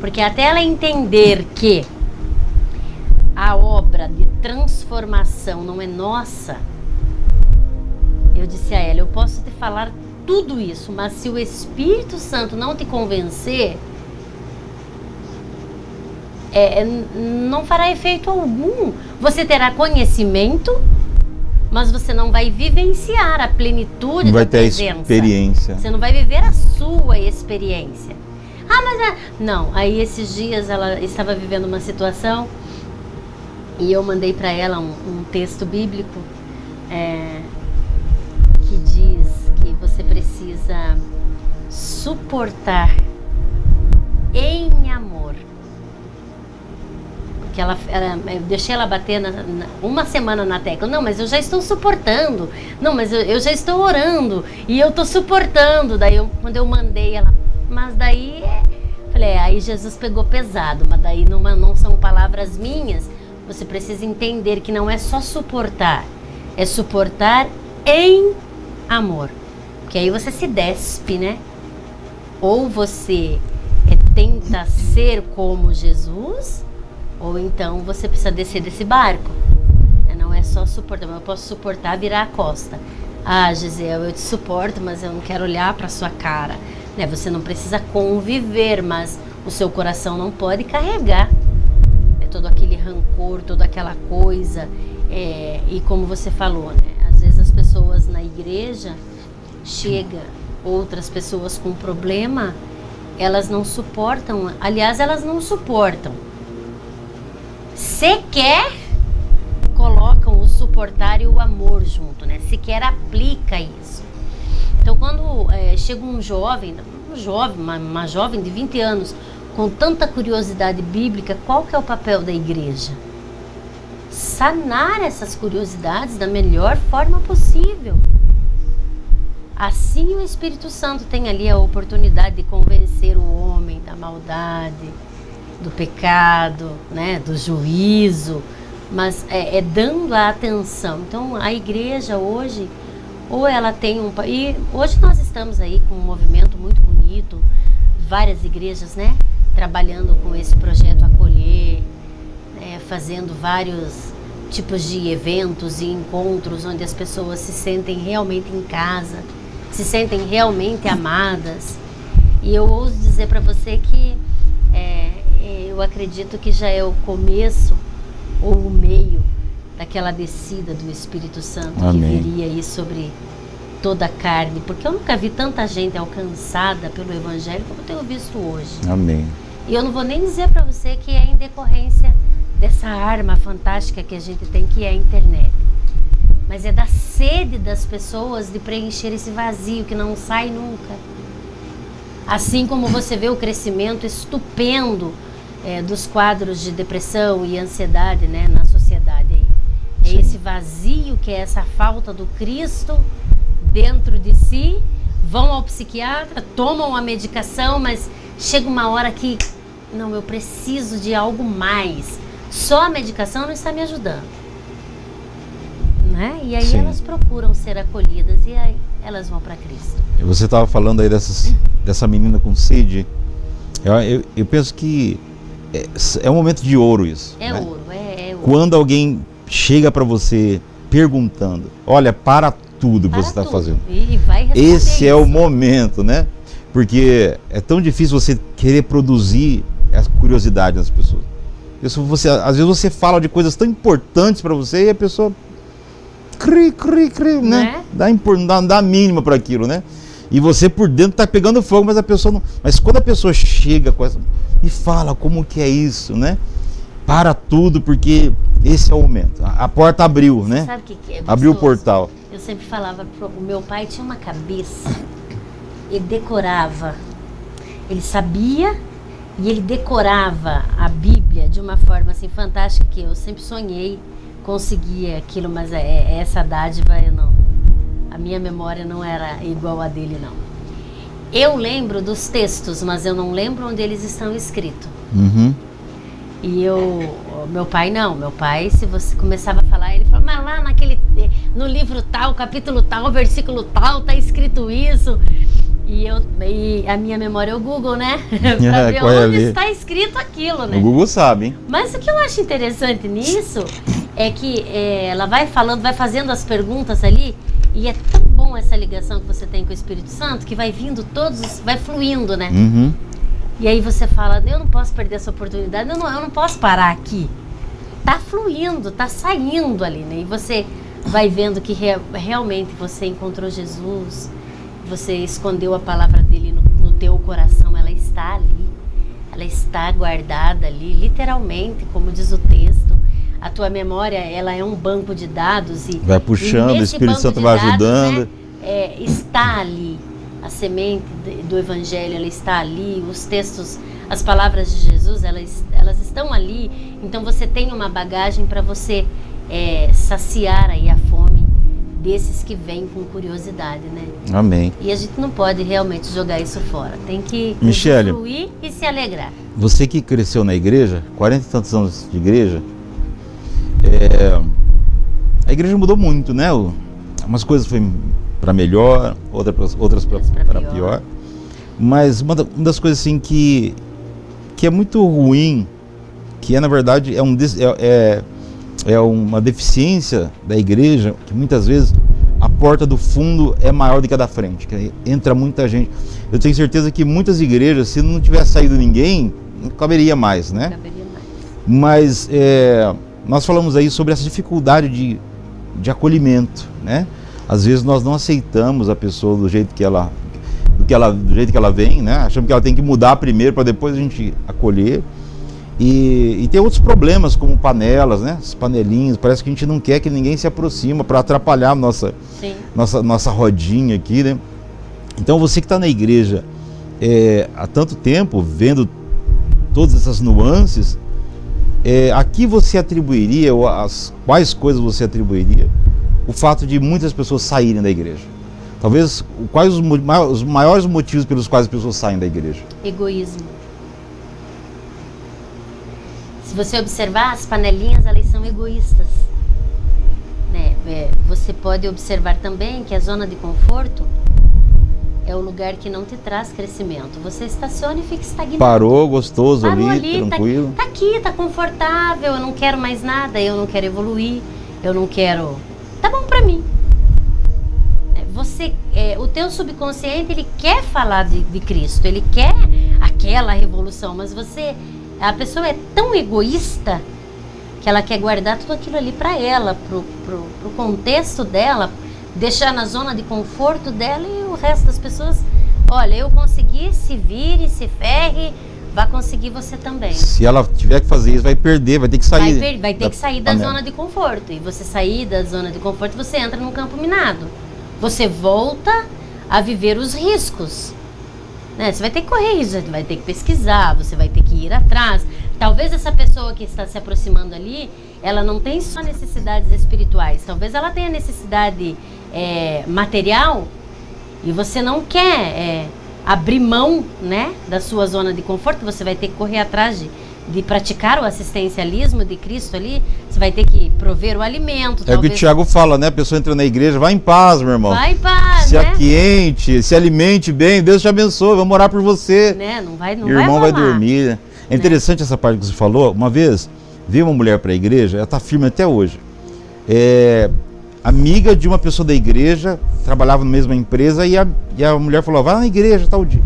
Porque até ela entender que a obra de transformação não é nossa, eu disse a ela, eu posso te falar tudo isso, mas se o Espírito Santo não te convencer, não fará efeito algum. Você terá conhecimento, mas você não vai vivenciar a plenitude da presença. Não vai ter a experiência. Você não vai viver a sua experiência. Não, aí esses dias ela estava vivendo uma situação e eu mandei para ela um texto bíblico que diz que você precisa suportar em amor que eu deixei ela bater uma semana na tecla. Não, mas eu já estou suportando. Não, mas eu já estou orando e eu estou suportando. Daí quando eu mandei ela, mas daí falei, aí Jesus pegou pesado, mas daí não são palavras minhas. Você precisa entender que não é só suportar, é suportar em amor. Porque aí você se despe, né? Ou você tenta ser como Jesus, ou então você precisa descer desse barco. Não é só suportar, mas eu posso suportar virar a costa. Ah, Gisele, eu te suporto, mas eu não quero olhar para sua cara. Né? Você não precisa conviver, mas o seu coração não pode carregar todo aquele rancor, toda aquela coisa. E como você falou, né? Às vezes as pessoas na igreja chegam, outras pessoas com problema, elas não suportam. Aliás, elas não suportam. Sequer colocam o suportar e o amor junto, né? Sequer aplica isso. Então, quando chega uma jovem de 20 anos com tanta curiosidade bíblica, qual que é o papel da igreja? Sanar essas curiosidades da melhor forma possível. Assim o Espírito Santo tem ali a oportunidade de convencer o homem da maldade, do pecado, né, do juízo, mas dando a atenção. Então a igreja hoje, ou ela tem e hoje nós estamos aí com um movimento muito bonito, várias igrejas, né, trabalhando com esse projeto Acolher, né, fazendo vários tipos de eventos e encontros onde as pessoas se sentem realmente em casa, se sentem realmente amadas. E eu ouso dizer para você que eu acredito que já é o começo ou o meio daquela descida do Espírito Santo. Amém. Que viria aí sobre toda a carne, porque eu nunca vi tanta gente alcançada pelo Evangelho como eu tenho visto hoje. Amém. E eu não vou nem dizer para você que é em decorrência dessa arma fantástica que a gente tem, que é a internet, mas é da sede das pessoas de preencher esse vazio que não sai nunca. Assim como você vê o crescimento estupendo dos quadros de depressão e ansiedade, né, na sociedade aí. É esse vazio, que é essa falta do Cristo dentro de si. Vão ao psiquiatra, tomam a medicação, mas chega uma hora que não, eu preciso de algo mais. Só a medicação não está me ajudando, né? E aí Sim. Elas procuram ser acolhidas e aí elas vão para Cristo. Você estava falando aí dessa menina com sede. Eu penso que é um momento de ouro isso. É, né? Ouro. Quando alguém chega para você perguntando, olha, para tudo que você está fazendo. E vai responder. Esse é o momento, né? Porque é tão difícil você querer produzir essa curiosidade nas pessoas. Às vezes você fala de coisas tão importantes para você e a pessoa né? Dá a mínima para aquilo, né? E você por dentro está pegando fogo, mas a pessoa não. Mas quando a pessoa chega com essa e fala como que é isso, né? Para tudo, porque esse é o momento. A porta abriu, né? Sabe o que é? Abriu o portal. Eu sempre falava, o meu pai tinha uma cabeça, ele decorava, ele sabia e ele decorava a Bíblia de uma forma assim fantástica, que eu sempre sonhei conseguir aquilo, mas essa dádiva eu não. A minha memória não era igual a dele, não. Eu lembro dos textos, mas eu não lembro onde eles estão escritos. Uhum. E meu pai não. Meu pai, se você começava a falar, ele falava, mas lá no livro tal, capítulo tal, versículo tal, tá escrito isso. E a minha memória é o Google, né? Pra ver onde está escrito aquilo, né? O Google sabe, hein? Mas o que eu acho interessante nisso é que ela vai falando, vai fazendo as perguntas ali, e é tão bom essa ligação que você tem com o Espírito Santo, que vai vindo vai fluindo, né? Uhum. E aí você fala, eu não posso perder essa oportunidade, eu não posso parar aqui. Tá fluindo, tá saindo ali, né? E você vai vendo que realmente você encontrou Jesus, você escondeu a palavra dele no teu coração, ela está ali, ela está guardada ali, literalmente, como diz o texto. A tua memória, ela é um banco de dados e vai puxando, o Espírito Santo vai ajudando. Né, está ali a semente do Evangelho, ela está ali, os textos, As palavras de Jesus, elas estão ali, então você tem uma bagagem para você saciar aí a fome desses que vêm com curiosidade, né? Amém. E a gente não pode realmente jogar isso fora. Tem que Michele, usufruir e se alegrar. Você que cresceu na igreja, 40 e tantos anos de igreja, a igreja mudou muito, né? Umas coisas foi para melhor, outras para pior. Mas uma das coisas assim que é muito ruim, que na verdade é uma deficiência da igreja, que muitas vezes a porta do fundo é maior do que a da frente, que entra muita gente. Eu tenho certeza que muitas igrejas, se não tivesse saído ninguém, não caberia mais, né? Caberia mais. Mas nós falamos aí sobre essa dificuldade de acolhimento, né? Às vezes nós não aceitamos a pessoa do jeito que ela vem, né? Achamos que ela tem que mudar primeiro para depois a gente acolher. E tem outros problemas, como panelas, né? As panelinhas, parece que a gente não quer que ninguém se aproxima para atrapalhar a nossa rodinha aqui, né? Então você que está na igreja há tanto tempo, vendo todas essas nuances, a que você atribuiria, ou quais coisas você atribuiria o fato de muitas pessoas saírem da igreja? Talvez, quais os maiores motivos pelos quais as pessoas saem da igreja? Egoísmo. Se você observar, as panelinhas, elas são egoístas, né? Você pode observar também que a zona de conforto é o lugar que não te traz crescimento. Você estaciona e fica estagnado. Parou, gostoso, Parou ali, tranquilo. Tá aqui, tá confortável, eu não quero mais nada, eu não quero evoluir, eu não quero... Tá bom pra mim. O teu subconsciente, ele quer falar de Cristo, ele quer aquela revolução, mas a pessoa é tão egoísta que ela quer guardar tudo aquilo ali para ela, pro contexto dela, deixar na zona de conforto dela, e o resto das pessoas, olha, eu consegui, se vire, se ferre, vai conseguir você também. Se ela tiver que fazer isso, vai perder, vai ter que sair. Vai ter que sair da zona de conforto. E você sair da zona de conforto, você entra num campo minado. Você volta a viver os riscos, né? Você vai ter que correr risco, você vai ter que pesquisar, você vai ter que ir atrás. Talvez essa pessoa que está se aproximando ali, ela não tem só necessidades espirituais, talvez ela tenha necessidade material, e você não quer abrir mão, né, da sua zona de conforto. Você vai ter que correr atrás de praticar o assistencialismo de Cristo ali. Você vai ter que prover o alimento. É o que o Tiago fala, né? A pessoa entra na igreja, vai em paz, meu irmão. Vai em paz, se né? aquiente, se alimente bem, Deus te abençoe, vamos orar por você. Né? Não vai irmão vai dormir. Né? É interessante essa parte que você falou. Uma vez, veio uma mulher para a igreja, ela está firme até hoje. Amiga de uma pessoa da igreja, trabalhava na mesma empresa, e a mulher falou, vai na igreja tal dia.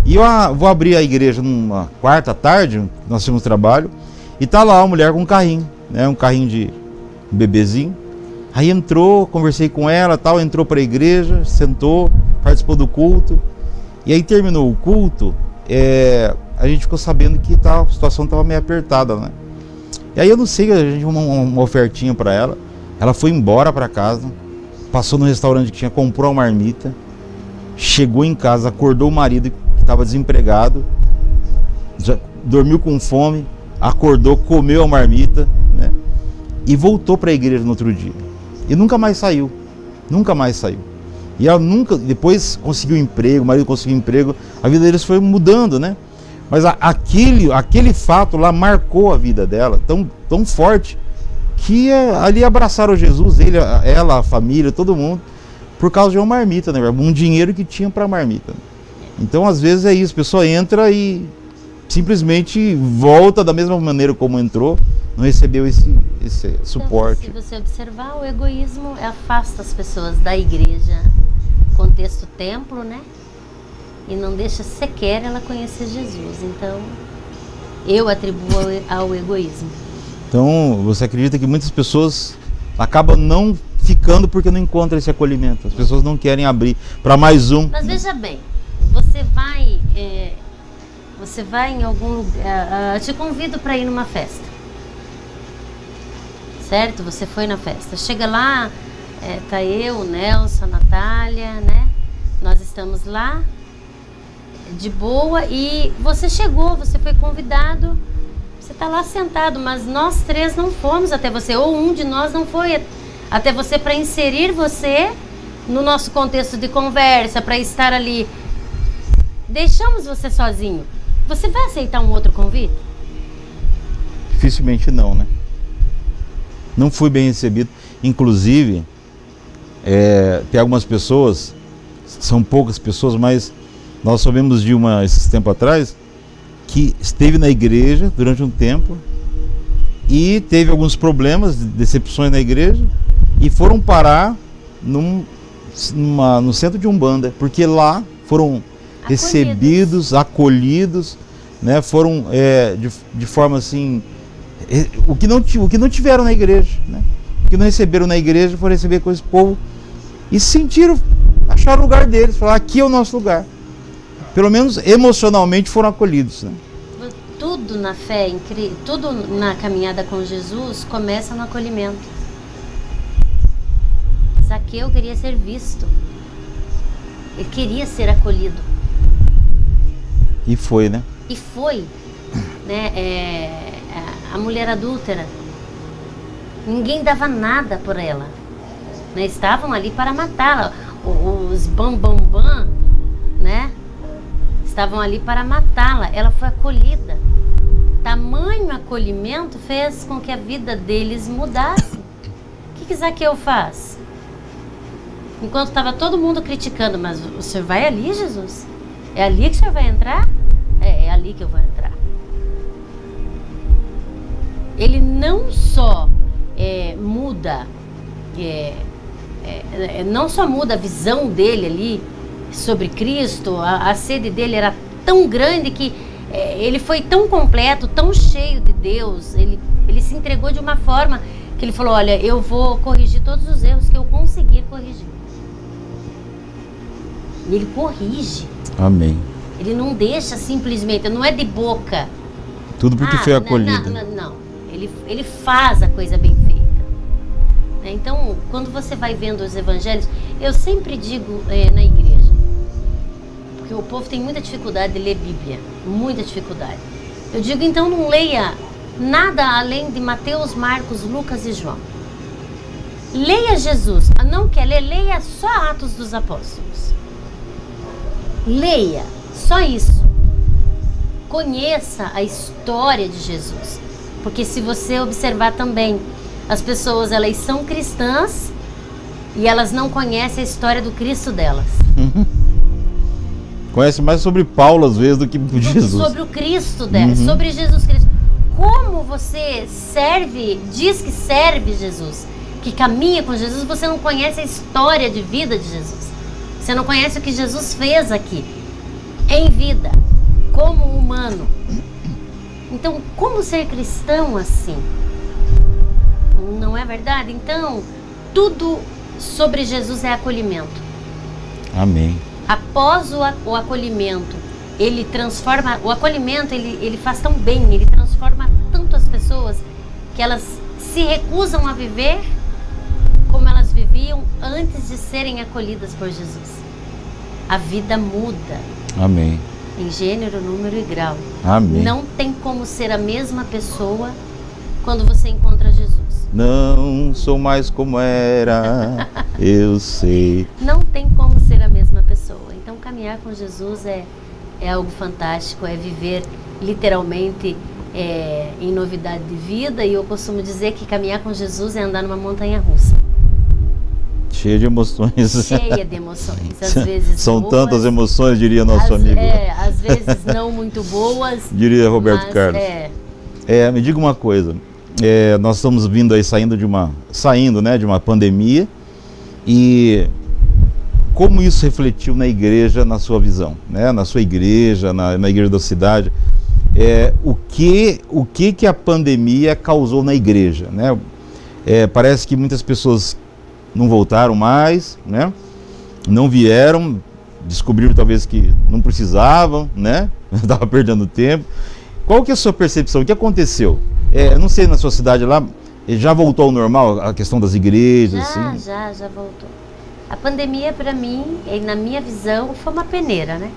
E eu vou abrir a igreja numa quarta à tarde, nós tínhamos trabalho, e tá lá uma mulher com um carrinho, né, um carrinho de bebezinho. Aí entrou, conversei com ela, tal, entrou para a igreja, sentou, participou do culto. E aí terminou o culto, a gente ficou sabendo que a situação estava meio apertada, né? E aí eu não sei, a gente arrumou uma ofertinha para ela. Ela foi embora para casa, passou no restaurante que tinha, comprou uma marmita, chegou em casa, acordou o marido que estava desempregado, já dormiu com fome, acordou, comeu a marmita, né? E voltou para a igreja no outro dia. E nunca mais saiu. E ela depois conseguiu emprego, o marido conseguiu emprego, a vida deles foi mudando, né? Mas aquele fato lá marcou a vida dela tão forte, que ali abraçaram Jesus, ela, a família, todo mundo, por causa de uma marmita, né? Um dinheiro que tinha para marmita. Então, às vezes é isso, a pessoa entra e simplesmente volta da mesma maneira como entrou, não recebeu esse suporte. Então, se você observar, o egoísmo afasta as pessoas da igreja, contexto templo, né? E não deixa sequer ela conhecer Jesus. Então, eu atribuo ao egoísmo. Então, você acredita que muitas pessoas acabam não ficando porque não encontram esse acolhimento? As pessoas não querem abrir para mais um. Mas veja bem, você vai em algum lugar, te convido para ir numa festa, certo? Você foi na festa, chega lá, tá eu, o Nelson, a Natália, né? Nós estamos lá, de boa, e você chegou, você foi convidado, você está lá sentado, mas nós três não fomos até você, ou um de nós não foi até você para inserir você no nosso contexto de conversa, para estar ali. Deixamos você sozinho. Você vai aceitar um outro convite? Dificilmente não, né? Não fui bem recebido. Inclusive, tem algumas pessoas, são poucas pessoas, mas nós soubemos de uma, esses tempos atrás, que esteve na igreja durante um tempo e teve alguns problemas, decepções na igreja, e foram parar no centro de Umbanda, porque lá foram recebidos, acolhidos, né? Foram de forma assim, o que não tiveram na igreja, né? O que não receberam na igreja foram receber com esse povo e sentiram, acharam o lugar deles, falaram, aqui é o nosso lugar. Pelo menos emocionalmente foram acolhidos, né? Tudo na fé, tudo na caminhada com Jesus começa no acolhimento. Zaqueu queria ser visto, ele queria ser acolhido. E foi, né? E foi, né? A mulher adúltera, ninguém dava nada por ela, né? Estavam ali para matá-la, os bam, né? Estavam ali para matá-la. Ela foi acolhida. Tamanho acolhimento fez com que a vida deles mudasse. O que Zaqueu faz? Enquanto estava todo mundo criticando, mas o senhor vai ali, Jesus? É ali que o senhor vai entrar? É ali que eu vou entrar. Ele não só muda, não só muda a visão dele ali sobre Cristo, a sede dele era tão grande que ele foi tão completo, tão cheio de Deus, ele se entregou de uma forma que ele falou, olha, eu vou corrigir todos os erros que eu conseguir corrigir. E ele corrige. Amém. Ele não deixa simplesmente, não é de boca. Tudo porque foi acolhido. Não. Ele faz a coisa bem feita. Então, quando você vai vendo os evangelhos, eu sempre digo na igreja, porque o povo tem muita dificuldade de ler Bíblia, muita dificuldade. Eu digo, então não leia nada além de Mateus, Marcos, Lucas e João. Leia Jesus. Não quer ler? Leia só Atos dos Apóstolos. Leia, só isso. Conheça a história de Jesus. Porque se você observar também, as pessoas, elas são cristãs e elas não conhecem a história do Cristo delas. Conhece mais sobre Paulo às vezes do que Jesus. Sobre o Cristo delas, sobre Jesus Cristo. Como você diz que serve Jesus, que caminha com Jesus, você não conhece a história de vida de Jesus. Você não conhece o que Jesus fez aqui, em vida, como humano. Então, como ser cristão assim? Não é verdade? Então, tudo sobre Jesus é acolhimento. Amém. Após o acolhimento, ele transforma, o acolhimento ele faz tão bem, ele transforma tanto as pessoas que elas se recusam a viver como elas viviam antes de serem acolhidas por Jesus. A vida muda. Amém. Em gênero, número e grau. Amém. Não tem como ser a mesma pessoa quando você encontra Jesus. Não sou mais como era, eu sei. Não tem como ser a mesma pessoa. Então caminhar com Jesus é algo fantástico, é viver literalmente em novidade de vida. E eu costumo dizer que caminhar com Jesus é andar numa montanha-russa. Cheia de emoções. Cheia de emoções. Às vezes são boas, tantas emoções, diria nosso amigo. Às vezes não muito boas. Diria Roberto Carlos. Me diga uma coisa. Nós estamos vindo aí saindo de uma pandemia, e como isso refletiu na igreja, na sua visão, né? Na sua igreja, na igreja da cidade, o que a pandemia causou na igreja, né? Parece que muitas pessoas não voltaram mais, né? Não vieram, descobriram talvez que não precisavam, né? Estava perdendo tempo. Qual que é a sua percepção? O que aconteceu? Eu não sei, na sua cidade lá, já voltou ao normal a questão das igrejas? Já voltou. A pandemia, para mim, na minha visão, foi uma peneira, né?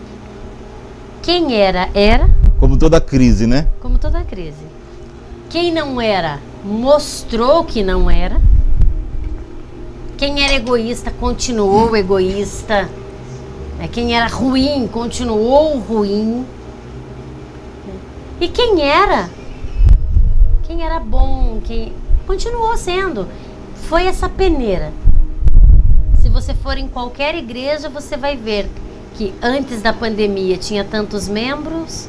Quem era, era. Como toda crise, né? Como toda crise. Quem não era, mostrou que não era. Quem era egoísta, continuou egoísta. Quem era ruim, continuou ruim. E quem era bom, quem continuou sendo. Foi essa peneira. Se você for em qualquer igreja, você vai ver que antes da pandemia tinha tantos membros.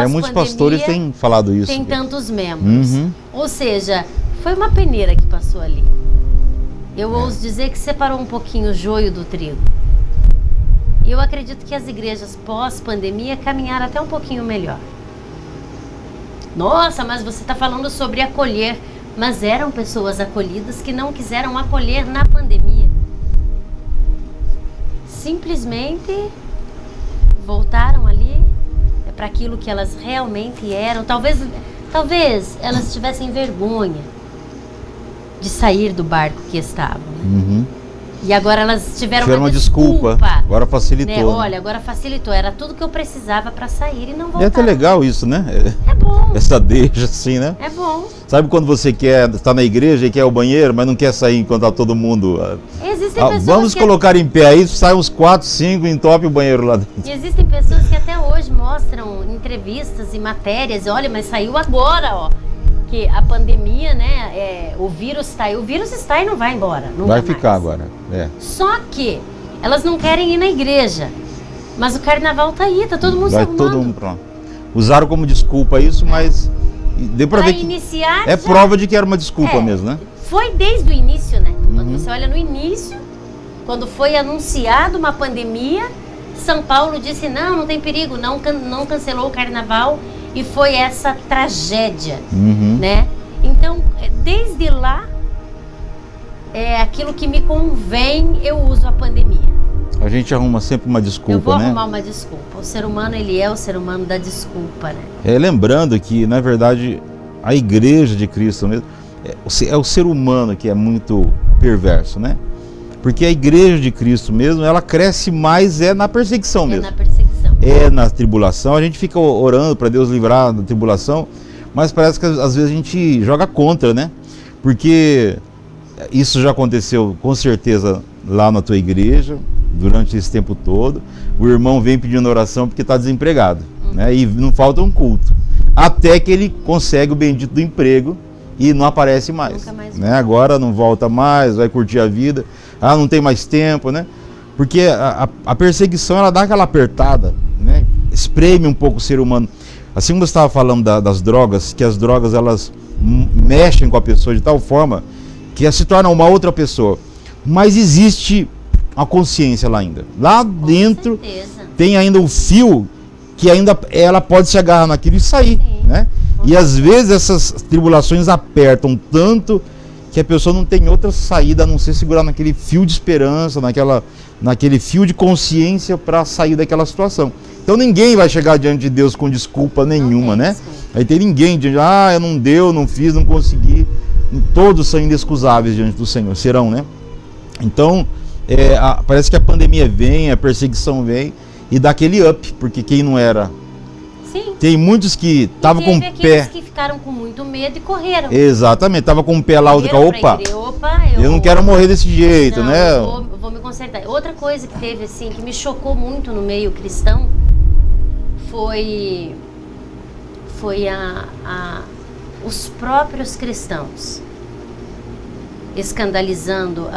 Muitos pastores têm falado isso. Tem tantos membros. Ou seja, foi uma peneira que passou ali. Eu ouso dizer que separou um pouquinho o joio do trigo. E eu acredito que as igrejas pós-pandemia caminharam até um pouquinho melhor. Nossa, mas você está falando sobre acolher. Mas eram pessoas acolhidas que não quiseram acolher na pandemia. Simplesmente voltaram ali para aquilo que elas realmente eram. Talvez elas tivessem vergonha de sair do barco que estavam. E agora elas tiveram uma desculpa. Agora facilitou. Né? Olha, agora facilitou. Era tudo que eu precisava para sair e não voltar. E é até legal isso, né? É bom. Essa deixa assim, né? É bom. Sabe quando você estar na igreja e quer o banheiro, mas não quer sair enquanto está todo mundo... Existem pessoas vamos colocar em pé aí, sai uns 4, 5 e entope o banheiro lá dentro. E existem pessoas que até hoje mostram entrevistas e matérias. Olha, mas saiu agora, ó. Que a pandemia, né, o vírus está e não vai embora. Não vai ficar agora, Só que elas não querem ir na igreja. Mas o carnaval tá aí, tá todo mundo se arrumando. Todo mundo pronto. Usaram como desculpa isso, mas deu pra ver que iniciar é prova de que era uma desculpa mesmo, né? Foi desde o início, né? Quando você olha no início, quando foi anunciado uma pandemia, São Paulo disse, não tem perigo, não cancelou o carnaval. E foi essa tragédia, né? Então, desde lá, aquilo que me convém, eu uso a pandemia. A gente arruma sempre uma desculpa, né? Eu vou arrumar uma desculpa. O ser humano, ele é o ser humano da desculpa, né? Lembrando que, na verdade, a igreja de Cristo mesmo, é o ser humano que é muito perverso, né? Porque a igreja de Cristo mesmo, ela cresce mais na perseguição mesmo. Na perseguição. Na tribulação. A gente fica orando para Deus livrar da tribulação, mas parece que às vezes a gente joga contra, né? Porque isso já aconteceu com certeza lá na tua igreja, durante esse tempo todo. O irmão vem pedindo oração porque está desempregado, né? E não falta um culto. Até que ele consegue o bendito do emprego e não aparece mais. Nunca mais, né? Agora não volta mais, vai curtir a vida. Não tem mais tempo, né? Porque a perseguição, ela dá aquela apertada, né? Espreme um pouco o ser humano. Assim como você estava falando das drogas, que as drogas, elas mexem com a pessoa de tal forma que ela se torna uma outra pessoa. Mas existe a consciência lá ainda. Lá dentro tem ainda um fio que ainda ela pode se agarrar naquilo e sair, né? E às vezes essas tribulações apertam tanto que a pessoa não tem outra saída a não ser segurar naquele fio de esperança, naquele fio de consciência para sair daquela situação. Então ninguém vai chegar diante de Deus com desculpa nenhuma, né? Aí tem ninguém diante, eu não deu, não fiz, não consegui. Todos são inexcusáveis diante do Senhor, serão, né? Então, parece que a pandemia vem, a perseguição vem e dá aquele up, porque quem não era... Sim. Tem muitos que estavam com o pé... que ficaram com muito medo e correram. Exatamente, tava com o pé lá, opa, eu não quero morrer desse jeito, né? Eu vou me consertar. Outra coisa que teve, assim, que me chocou muito no meio cristão, foi os próprios cristãos escandalizando.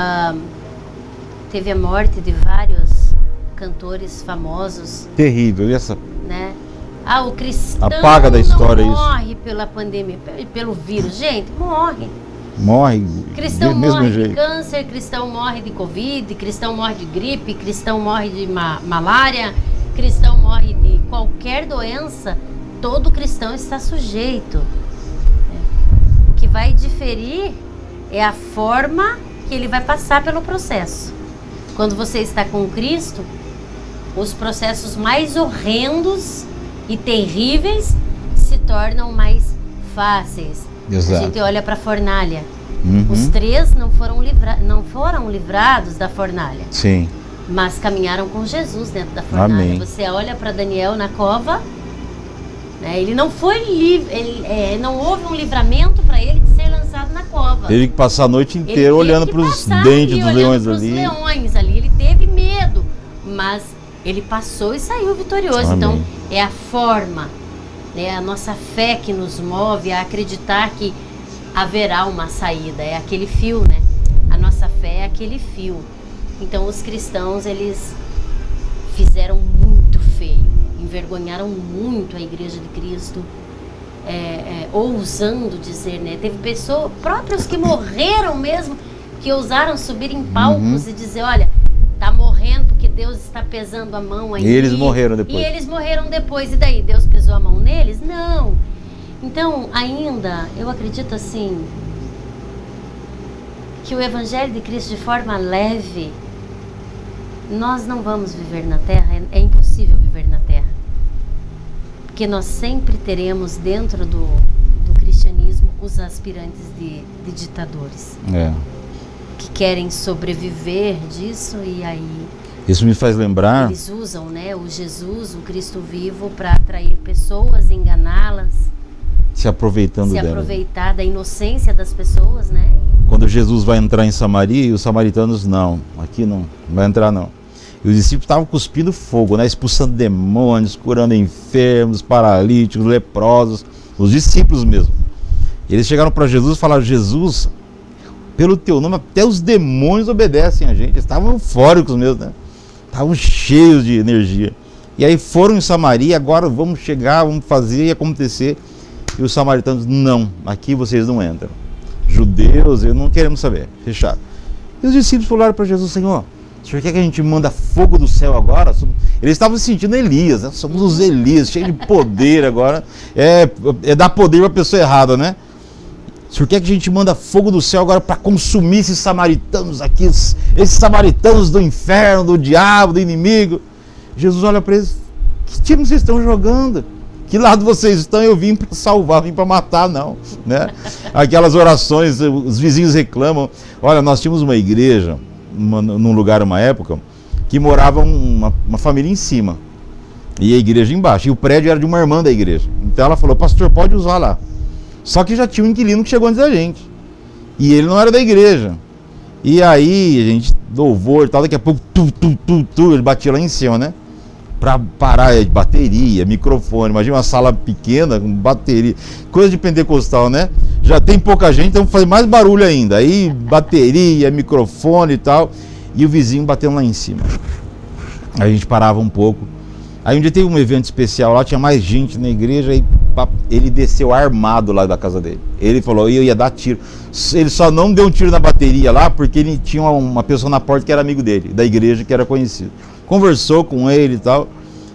Teve a morte de vários cantores famosos. Terrível, e essa... Né? O cristão apaga da história não morre pela pandemia, pelo vírus. Gente, morre. Morre. Cristão morre de câncer, cristão morre de Covid, cristão morre de gripe, cristão morre de malária, cristão morre de qualquer doença. Todo cristão está sujeito. O que vai diferir é a forma que ele vai passar pelo processo. Quando você está com Cristo, os processos mais horrendos e terríveis se tornam mais fáceis. Exato. A gente olha para a fornalha. Os 3 não foram livrados da fornalha. Sim. mas caminharam com Jesus dentro da fornalha. Amém. Você olha para Daniel na cova, né, ele não foi livre, não houve um livramento para ele de ser lançado na cova. Teve que passar a noite inteira olhando para os dentes dos leões ali. Ele teve medo, mas ele passou e saiu vitorioso. Amém. Então é a forma, né, a nossa fé que nos move a acreditar que haverá uma saída. É aquele fio, né? A nossa fé é aquele fio. Então os cristãos, eles fizeram muito feio, envergonharam muito a Igreja de Cristo, ousando dizer, né? Teve pessoas próprios que morreram mesmo, que ousaram subir em palcos e dizer, olha, tá morrendo porque Deus está pesando a mão aí. E eles morreram depois. E eles morreram depois. E daí, Deus pesou a mão neles? Não. Então, ainda, eu acredito assim, que o Evangelho de Cristo, de forma leve, nós não vamos viver na Terra, é impossível viver na Terra. Porque nós sempre teremos dentro do cristianismo os aspirantes de ditadores. Que querem sobreviver disso e aí... Isso me faz lembrar... Eles usam, né, o Jesus, o Cristo vivo, para atrair pessoas, enganá-las. Se aproveitando se dela. Aproveitar da inocência das pessoas, né? Quando Jesus vai entrar em Samaria, e os samaritanos, não, aqui não vai entrar não. E os discípulos estavam cuspindo fogo, né? Expulsando demônios, curando enfermos, paralíticos, leprosos, os discípulos mesmo. Eles chegaram para Jesus e falaram, Jesus, pelo teu nome até os demônios obedecem a gente. Eles estavam eufóricos mesmo, né? Estavam cheios de energia. E aí foram em Samaria, agora vamos chegar, vamos fazer e acontecer. E os samaritanos, não, aqui vocês não entram. Judeus, eu não queremos saber, fechado. E os discípulos falaram para Jesus, Senhor, o Senhor quer que a gente manda fogo do céu agora? Eles estavam se sentindo Elias, né? Somos os Elias, cheios de poder agora. É dar poder para a pessoa errada, né? O Senhor quer que a gente manda fogo do céu agora para consumir esses samaritanos aqui, esses samaritanos do inferno, do diabo, do inimigo. Jesus olha para eles, que time vocês estão jogando? Que lado vocês estão? Eu vim para salvar, vim para matar, não, né? Aquelas orações, os vizinhos reclamam. Olha, nós tínhamos uma igreja, num lugar, uma época, que morava uma família em cima e a igreja embaixo, e o prédio era de uma irmã da igreja. Então ela falou, pastor, pode usar lá. Só que já tinha um inquilino que chegou antes da gente, e ele não era da igreja. E aí a gente, louvor e tal, daqui a pouco ele batia lá em cima, né? Para parar de bateria, microfone. Imagina uma sala pequena com bateria, coisa de pentecostal, né? Já tem pouca gente, então faz mais barulho ainda. Aí bateria, microfone e tal, e o vizinho batendo lá em cima. Aí a gente parava um pouco. Aí um dia teve um evento especial lá, tinha mais gente na igreja, e ele desceu armado lá da casa dele. Ele falou, eu ia dar tiro. Ele só não deu um tiro na bateria lá porque ele tinha uma pessoa na porta que era amigo dele, da igreja, que era conhecido. Conversou com ele e tal,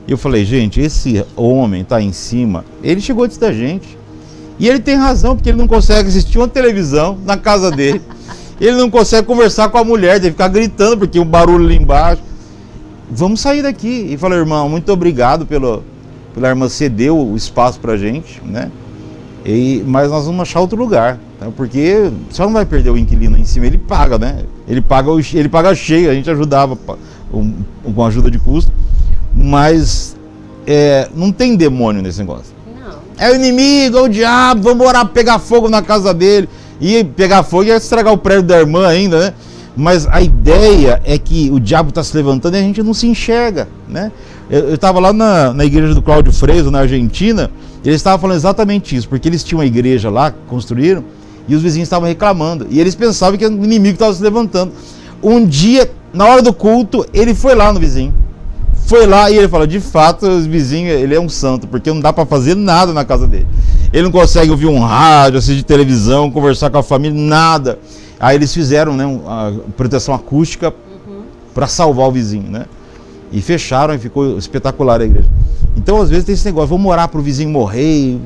e eu falei, gente, esse homem tá em cima, ele chegou antes da gente, e ele tem razão, porque ele não consegue assistir uma televisão na casa dele, ele não consegue conversar com a mulher, deve ficar gritando, porque o barulho ali embaixo. Vamos sair daqui. E falei, irmão, muito obrigado pela irmã ceder o espaço pra gente, né? Mas nós vamos achar outro lugar, tá? Porque só não vai perder o inquilino em cima, ele paga, né? Ele paga cheio, a gente ajudava com ajuda de custo, mas não tem demônio nesse negócio. Não. É o inimigo, é o diabo, vamos orar, pegar fogo na casa dele. E pegar fogo ia estragar o prédio da irmã ainda, né? Mas a ideia é que o diabo está se levantando e a gente não se enxerga, né? Eu estava lá na igreja do Cláudio Freire, na Argentina, e eles estavam falando exatamente isso, porque eles tinham uma igreja lá, construíram, e os vizinhos estavam reclamando, e eles pensavam que o inimigo estava se levantando. Um dia, na hora do culto, ele foi lá no vizinho, foi lá e ele falou, de fato, os vizinhos, ele é um santo, porque não dá para fazer nada na casa dele. Ele não consegue ouvir um rádio, assistir televisão, conversar com a família, nada. Aí eles fizeram, né, a proteção acústica para salvar o vizinho, né? E fecharam e ficou espetacular a igreja. Então, às vezes tem esse negócio, vamos orar para o vizinho morrer,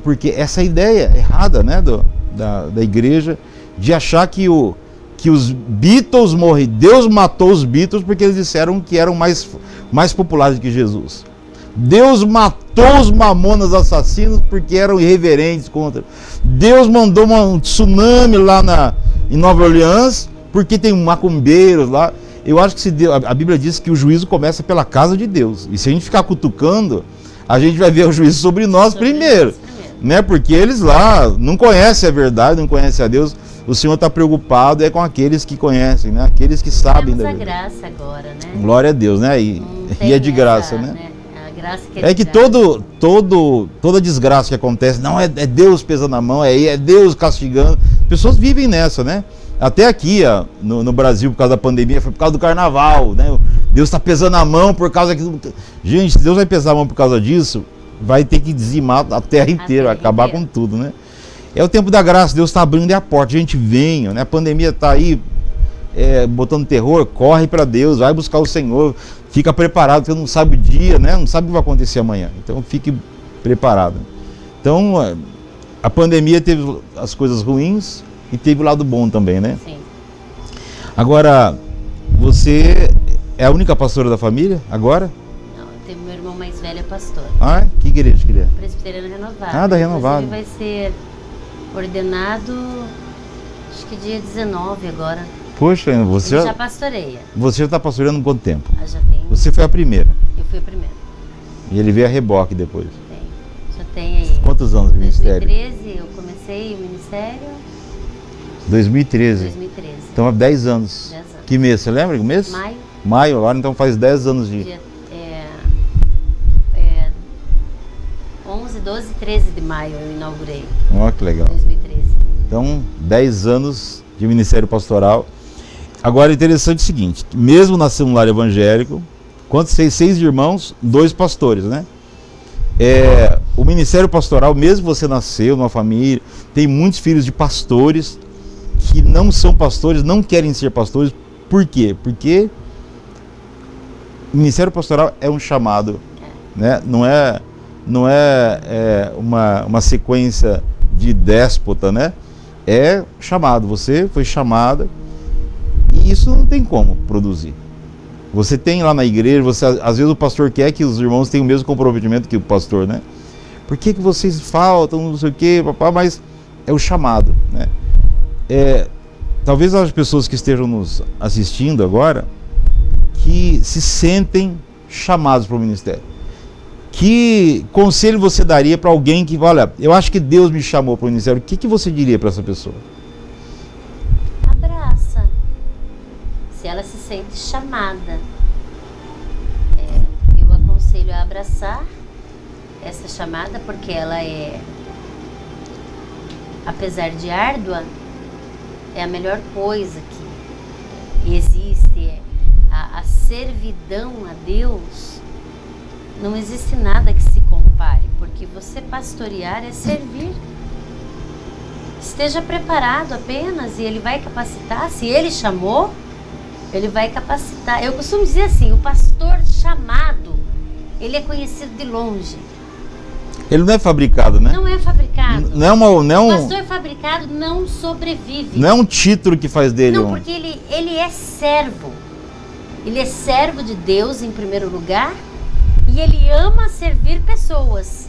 porque essa ideia errada, né, da igreja, de achar que os Beatles morreram. Deus matou os Beatles porque eles disseram que eram mais populares que Jesus. Deus matou os mamonas assassinos porque eram irreverentes contra. Deus mandou um tsunami lá em Nova Orleans porque tem macumbeiros lá. Eu acho que se Deus, a Bíblia diz que o juízo começa pela casa de Deus. E se a gente ficar cutucando, a gente vai ver o juízo sobre nós primeiro. Né? Porque eles lá não conhecem a verdade, não conhecem a Deus. O Senhor está preocupado com aqueles que conhecem, né? Aqueles que sabem da verdade. Graça agora, né? Glória a Deus, né? E é de graça, né? A graça que é que toda desgraça que acontece, não é Deus pesando a mão, é Deus castigando. Pessoas vivem nessa, né? Até aqui, ó, no Brasil, por causa da pandemia, foi por causa do carnaval, né? Deus está pesando a mão por causa daquilo. Gente, se Deus vai pesar a mão por causa disso, vai ter que dizimar a terra inteira, acabar com tudo, né? É o tempo da graça, Deus está abrindo a porta, gente, venha, né? A pandemia está aí, botando terror, corre para Deus, vai buscar o Senhor, fica preparado, porque não sabe o dia, né? Não sabe o que vai acontecer amanhã, então fique preparado. Então, a pandemia teve as coisas ruins e teve o lado bom também, né? Sim. Agora, você é a única pastora da família, agora? Não, eu tenho meu irmão mais velho, é pastor. Ah, que igreja que ele é? Presbiteriana Renovada. Ah, da Renovada. Ele vai ser ordenado, acho que dia 19 agora. Poxa, você já pastoreia. Você já está pastoreando há quanto tempo? Já tem. Você foi a primeira? Eu fui a primeira. E ele veio a reboque depois? Tem. Já tem aí. Quantos anos de ministério? 2013 eu comecei o ministério. 2013? 2013. Então há 10 anos. 10 anos. Que mês? Você lembra que mês? Maio. Maio, agora então faz 10 anos de... 11, 12, 13 de maio eu inaugurei. Ó, que legal. 2013. Então, 10 anos de ministério pastoral. Agora, interessante o seguinte, mesmo nascendo no lar evangélico, quantos 6 irmãos, 2 pastores, né? O ministério pastoral, mesmo você nasceu numa família, tem muitos filhos de pastores que não são pastores, não querem ser pastores. Por quê? Porque o ministério pastoral é um chamado, né? Não é uma sequência de déspota, né? É chamado, você foi chamada e isso não tem como produzir. Você tem lá na igreja, às vezes o pastor quer que os irmãos tenham o mesmo comprometimento que o pastor, né? Por que vocês faltam, não sei o quê, papá, mas é o chamado, né? Talvez as pessoas que estejam nos assistindo agora, que se sentem chamados para o ministério. Que conselho você daria para alguém que, olha, eu acho que Deus me chamou para o ministério, o que você diria para essa pessoa? Abraça. Se ela se sente chamada, eu aconselho a abraçar essa chamada, porque ela apesar de árdua, é a melhor coisa que existe. A servidão a Deus. Não existe nada que se compare, porque você pastorear é servir. Esteja preparado apenas e Ele vai capacitar. Se Ele chamou, Ele vai capacitar. Eu costumo dizer assim, o pastor chamado, ele é conhecido de longe. Ele não é fabricado, né? Não é fabricado. O pastor fabricado não sobrevive. Não é um título que faz dele. Não, porque ele é servo. Ele é servo de Deus em primeiro lugar. E ele ama servir pessoas.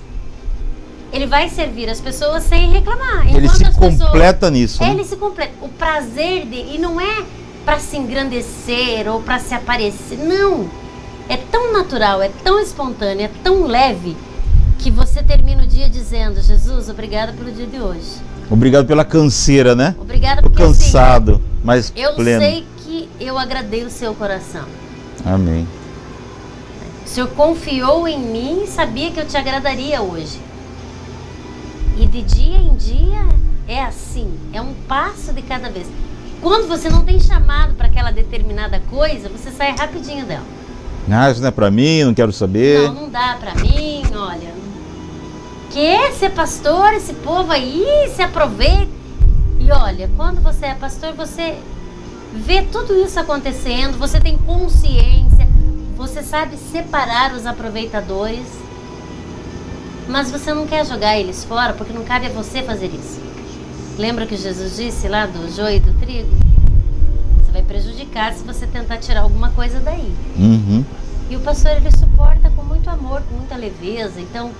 Ele vai servir as pessoas sem reclamar. Ele se completa nisso. Ele se completa. O prazer e não é para se engrandecer ou para se aparecer. Não. É tão natural, é tão espontâneo, é tão leve que você termina o dia dizendo: Jesus, obrigada pelo dia de hoje. Obrigado pela canseira, né? Obrigada porque cansado, assim, mas eu pleno. sei que eu agradei o seu coração. Amém. O Senhor confiou em mim e sabia que eu te agradaria hoje. E de dia em dia é assim, é um passo de cada vez. Quando você não tem chamado para aquela determinada coisa, você sai rapidinho dela. Isso não é para mim, não quero saber. Não dá para mim, olha. Quer ser pastor, esse povo aí se aproveita. E olha, quando você é pastor, você vê tudo isso acontecendo, você tem consciência. Você sabe separar os aproveitadores, mas você não quer jogar eles fora, porque não cabe a você fazer isso. Lembra que Jesus disse lá do joio e do trigo? Você vai prejudicar se você tentar tirar alguma coisa daí. Uhum. E o pastor, ele suporta com muito amor, com muita leveza. Então,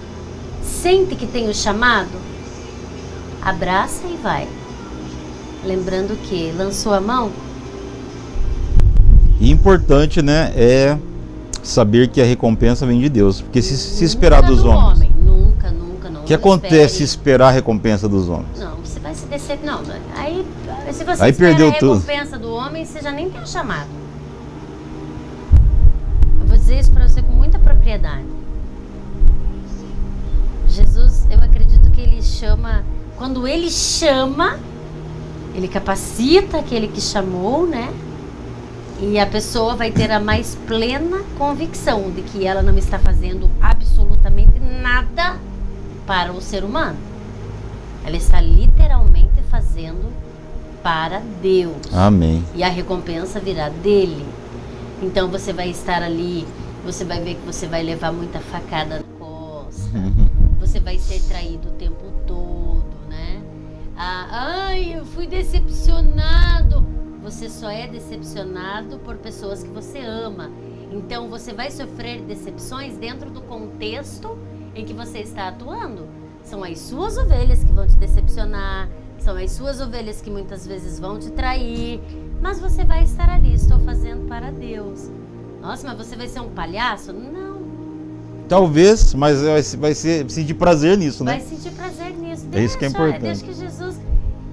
sente que tem o chamado, abraça e vai. Lembrando que lançou a mão, E importante, né, é saber que a recompensa vem de Deus. Porque se esperar dos homens... Nunca, não. O que acontece se esperar a recompensa dos homens? Não, você vai se decepcionar. Não, aí se você Aí espera perdeu a tudo. recompensa do homem, você já nem tem chamado. Eu vou dizer isso para você com muita propriedade. Jesus, eu acredito que ele chama... Quando ele chama, ele capacita aquele que chamou, né? E a pessoa vai ter a mais plena convicção de que ela não está fazendo absolutamente nada para o ser humano. Ela está literalmente fazendo para Deus. Amém. E a recompensa virá dele. Então você vai estar ali, você vai ver que você vai levar muita facada na costa. Você vai ser traído o tempo todo, né? Ai, eu fui decepcionado. Você só é decepcionado por pessoas que você ama. Então você vai sofrer decepções dentro do contexto em que você está atuando. São as suas ovelhas que vão te decepcionar, são as suas ovelhas que muitas vezes vão te trair, mas você vai estar ali, estou fazendo para Deus. Nossa, mas você vai ser um palhaço? Não. Talvez, mas vai sentir prazer nisso, né? Vai sentir prazer nisso. É isso que é importante. Deixa que Jesus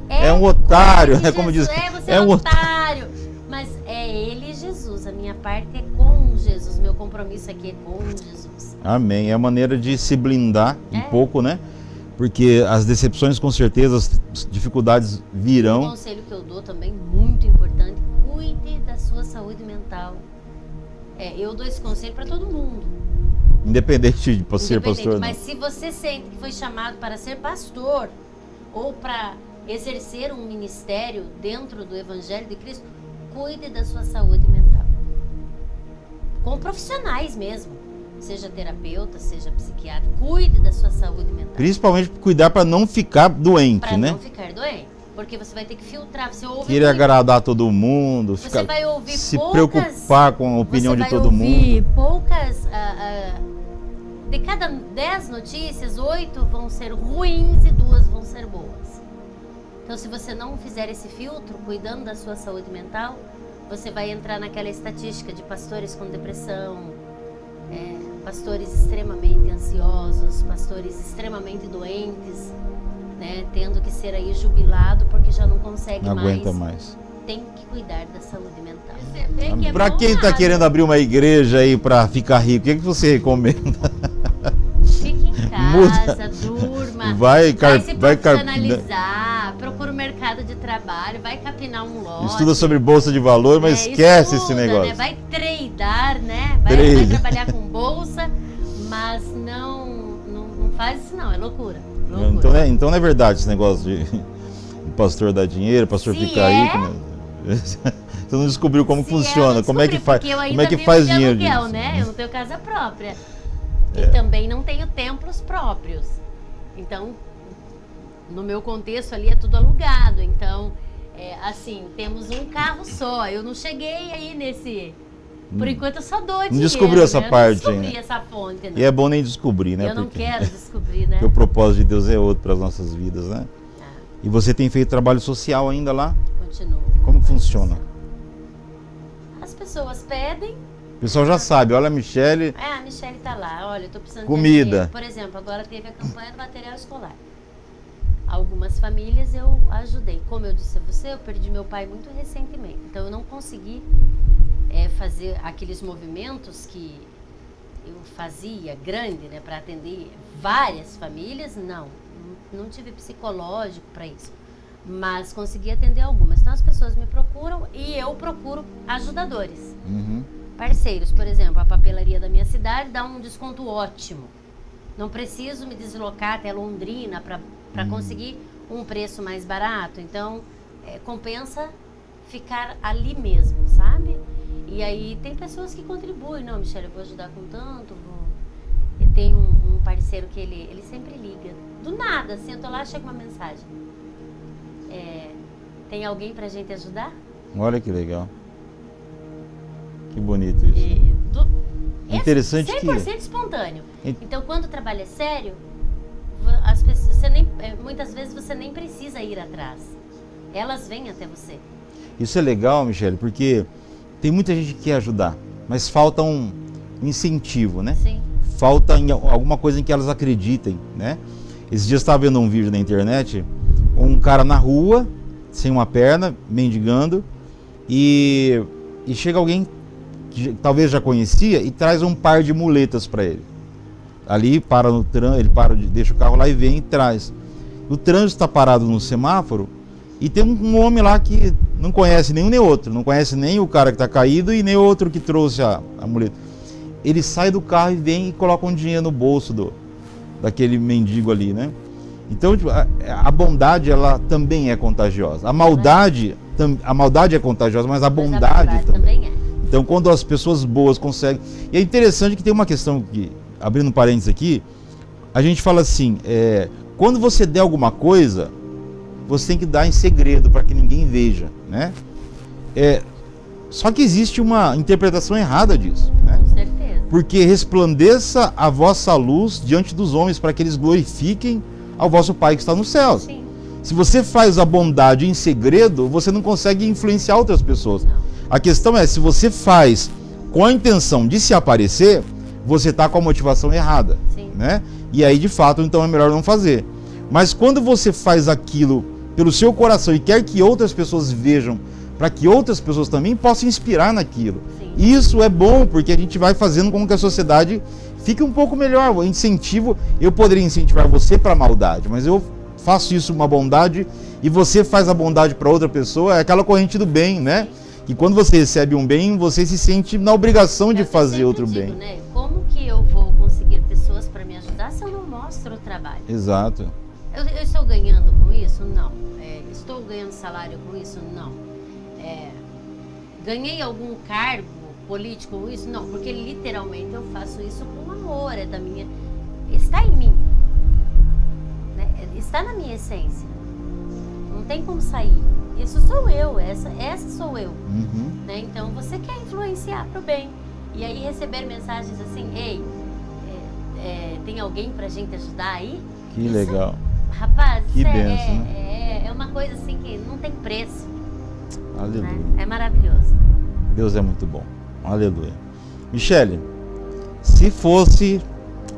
é um otário, né? Como diz. Você é um otário. Mas é ele e Jesus. A minha parte é com Jesus. Meu compromisso aqui é com Jesus. Amém. É a maneira de se blindar um pouco, né? Porque as decepções, com certeza, as dificuldades virão. Um conselho que eu dou também, muito importante: cuide da sua saúde mental. Eu dou esse conselho para todo mundo. Independente de ser pastor, mas não. se você sente que foi chamado para ser pastor ou para exercer um ministério dentro do Evangelho de Cristo, cuide da sua saúde mental. Com profissionais mesmo. Seja terapeuta, seja psiquiatra, cuide da sua saúde mental. Principalmente cuidar para não ficar doente, pra né? Para não ficar doente. Porque você vai ter que filtrar. Você ouve querer agradar todo mundo, você vai ouvir se poucas, preocupar com a opinião de todo mundo. Você vai ouvir poucas... de cada 10 notícias, 8 vão ser ruins e 2 vão ser boas. Então, se você não fizer esse filtro, cuidando da sua saúde mental, você vai entrar naquela estatística de pastores com depressão, pastores extremamente ansiosos, pastores extremamente doentes, né, tendo que ser aí jubilado porque já não consegue não aguenta mais. Tem que cuidar da saúde mental. Para quem está querendo abrir uma igreja aí para ficar rico, o que você recomenda? Fique em casa, durma, vai se profissionalizar, procura o mercado de trabalho, vai capinar um lote. Estuda sobre bolsa de valor, mas esquece esse negócio. Né? Vai tradar, né? Vai trabalhar com bolsa, mas não faz isso não, é loucura. Então não é verdade esse negócio de o pastor dar dinheiro, o pastor ficar rico. Né? Você não descobriu como funciona, como é que faz dinheiro aluguel, disso. Né? Eu não tenho casa própria. E também não tenho templos próprios. Então, no meu contexto ali é tudo alugado. Então, assim, temos um carro só. Eu não cheguei aí nesse... Por enquanto eu só dou dinheiro. Não descobriu essa parte ainda. Não descobri essa fonte, não. E é bom nem descobrir, né? Eu não quero descobrir, né? Porque o propósito de Deus é outro para as nossas vidas, né? E você tem feito trabalho social ainda lá? Continuo. Como funciona? As pessoas pedem. O pessoal já sabe, olha a Michele. A Michele tá lá, olha, eu tô precisando comida. de dinheiro. Por exemplo, agora teve a campanha do material escolar. Algumas famílias eu ajudei. Como eu disse a você, eu perdi meu pai muito recentemente. Então eu não consegui fazer aqueles movimentos que eu fazia grande, né, para atender várias famílias. Não tive psicológico para isso. Mas consegui atender algumas. Então as pessoas me procuram e eu procuro ajudadores. Parceiros, por exemplo, a papelaria da minha cidade dá um desconto ótimo. Não preciso me deslocar até Londrina para conseguir um preço mais barato. Então, compensa ficar ali mesmo, sabe? E aí tem pessoas que contribuem. Não, Michele, eu vou ajudar com tanto. E tem um parceiro que ele sempre liga. Do nada, assim, eu tô lá, chega uma mensagem. Tem alguém pra gente ajudar? Olha que legal. Que bonito isso. Interessante 100% espontâneo. Então, quando o trabalho é sério, as pessoas, muitas vezes você nem precisa ir atrás. Elas vêm até você. Isso é legal, Michele, porque tem muita gente que quer ajudar, mas falta um incentivo, né? Sim. Falta alguma coisa em que elas acreditem, né? Esses dias eu estava vendo um vídeo na internet, um cara na rua, sem uma perna, mendigando, e chega alguém que talvez já conhecia e traz um par de muletas para ele. Ali para no trânsito, ele deixa o carro lá e vem e traz. O trânsito está parado no semáforo e tem um homem lá que não conhece nenhum nem outro, não conhece nem o cara que está caído e nem o outro que trouxe a muleta. Ele sai do carro e vem e coloca um dinheiro no bolso daquele mendigo ali, né? Então a bondade, ela também é contagiosa. A maldade é contagiosa, mas a bondade também é. Então quando as pessoas boas conseguem... E é interessante que tem uma questão que, abrindo parênteses aqui, a gente fala assim, quando você der alguma coisa, você tem que dar em segredo para que ninguém veja, né? Só que existe uma interpretação errada disso, né? Com certeza. Porque resplandeça a vossa luz diante dos homens, para que eles glorifiquem ao vosso Pai que está nos céus. Sim. Se você faz a bondade em segredo, você não consegue influenciar outras pessoas. Não. A questão é, se você faz com a intenção de se aparecer, você está com a motivação errada. Sim. Né? E aí, de fato, então é melhor não fazer. Mas quando você faz aquilo pelo seu coração e quer que outras pessoas vejam, para que outras pessoas também possam inspirar naquilo. Sim. Isso é bom, porque a gente vai fazendo com que a sociedade fique um pouco melhor. O incentivo, eu poderia incentivar você para a maldade, mas eu faço isso uma bondade e você faz a bondade para outra pessoa, é aquela corrente do bem, né? E quando você recebe um bem, você se sente na obrigação de fazer outro bem. Né? Como que eu vou conseguir pessoas para me ajudar se eu não mostro o trabalho? Exato. Eu estou ganhando com isso? Não. Estou ganhando salário com isso? Não. Ganhei algum cargo político com isso? Não, porque literalmente eu faço isso com amor, está em mim, né? Está na minha essência, não tem como sair. Isso sou eu, essa sou eu. Uhum. Né? Então você quer influenciar para o bem, e aí receber mensagens assim, ei, tem alguém pra gente ajudar aí? Que isso, legal. Rapaz, que isso bênção, né? é uma coisa assim que não tem preço. Aleluia. Né? É maravilhoso. Deus é muito bom. Aleluia. Michele, se fosse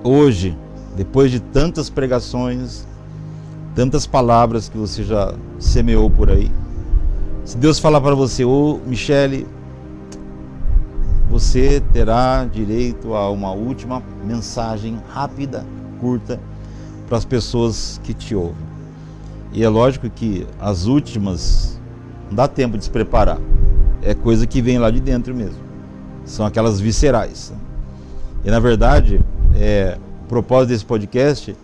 hoje, depois de tantas pregações, tantas palavras que você já semeou por aí, se Deus falar para você, Michele, você terá direito a uma última mensagem rápida, curta, para as pessoas que te ouvem. E é lógico que as últimas não dá tempo de se preparar. É coisa que vem lá de dentro mesmo. São aquelas viscerais. E na verdade, o propósito desse podcast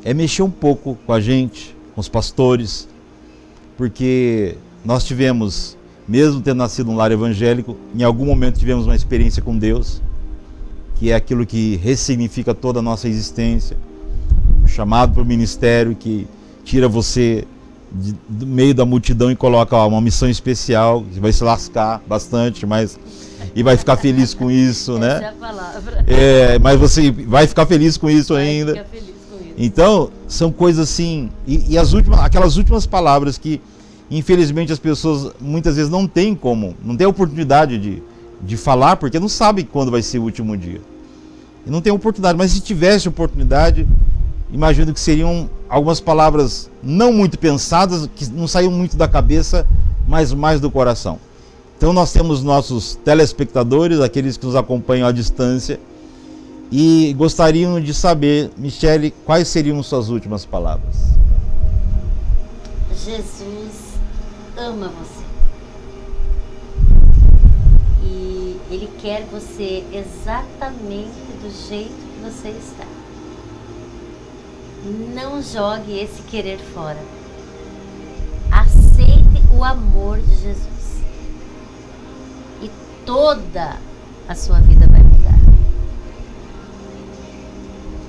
é mexer um pouco com a gente, com os pastores, porque nós tivemos, mesmo tendo nascido num lar evangélico, em algum momento tivemos uma experiência com Deus, que é aquilo que ressignifica toda a nossa existência, o chamado para o ministério que tira você do meio da multidão e coloca uma missão especial, que vai se lascar bastante, mas e vai ficar feliz com isso, né? Essa é a palavra. Mas você vai ficar feliz com isso vai ainda. Ficar feliz com isso. Então, são coisas assim, e aquelas últimas palavras que, infelizmente, as pessoas muitas vezes não têm a oportunidade de falar, porque não sabem quando vai ser o último dia. E não tem oportunidade, mas se tivesse oportunidade, imagino que seriam algumas palavras não muito pensadas, que não saíam muito da cabeça, mas mais do coração. Então nós temos nossos telespectadores, aqueles que nos acompanham à distância, e gostariam de saber, Michele, quais seriam suas últimas palavras? Jesus ama você. E Ele quer você exatamente do jeito que você está. Não jogue esse querer fora. Aceite o amor de Jesus. E toda a sua vida vai mudar.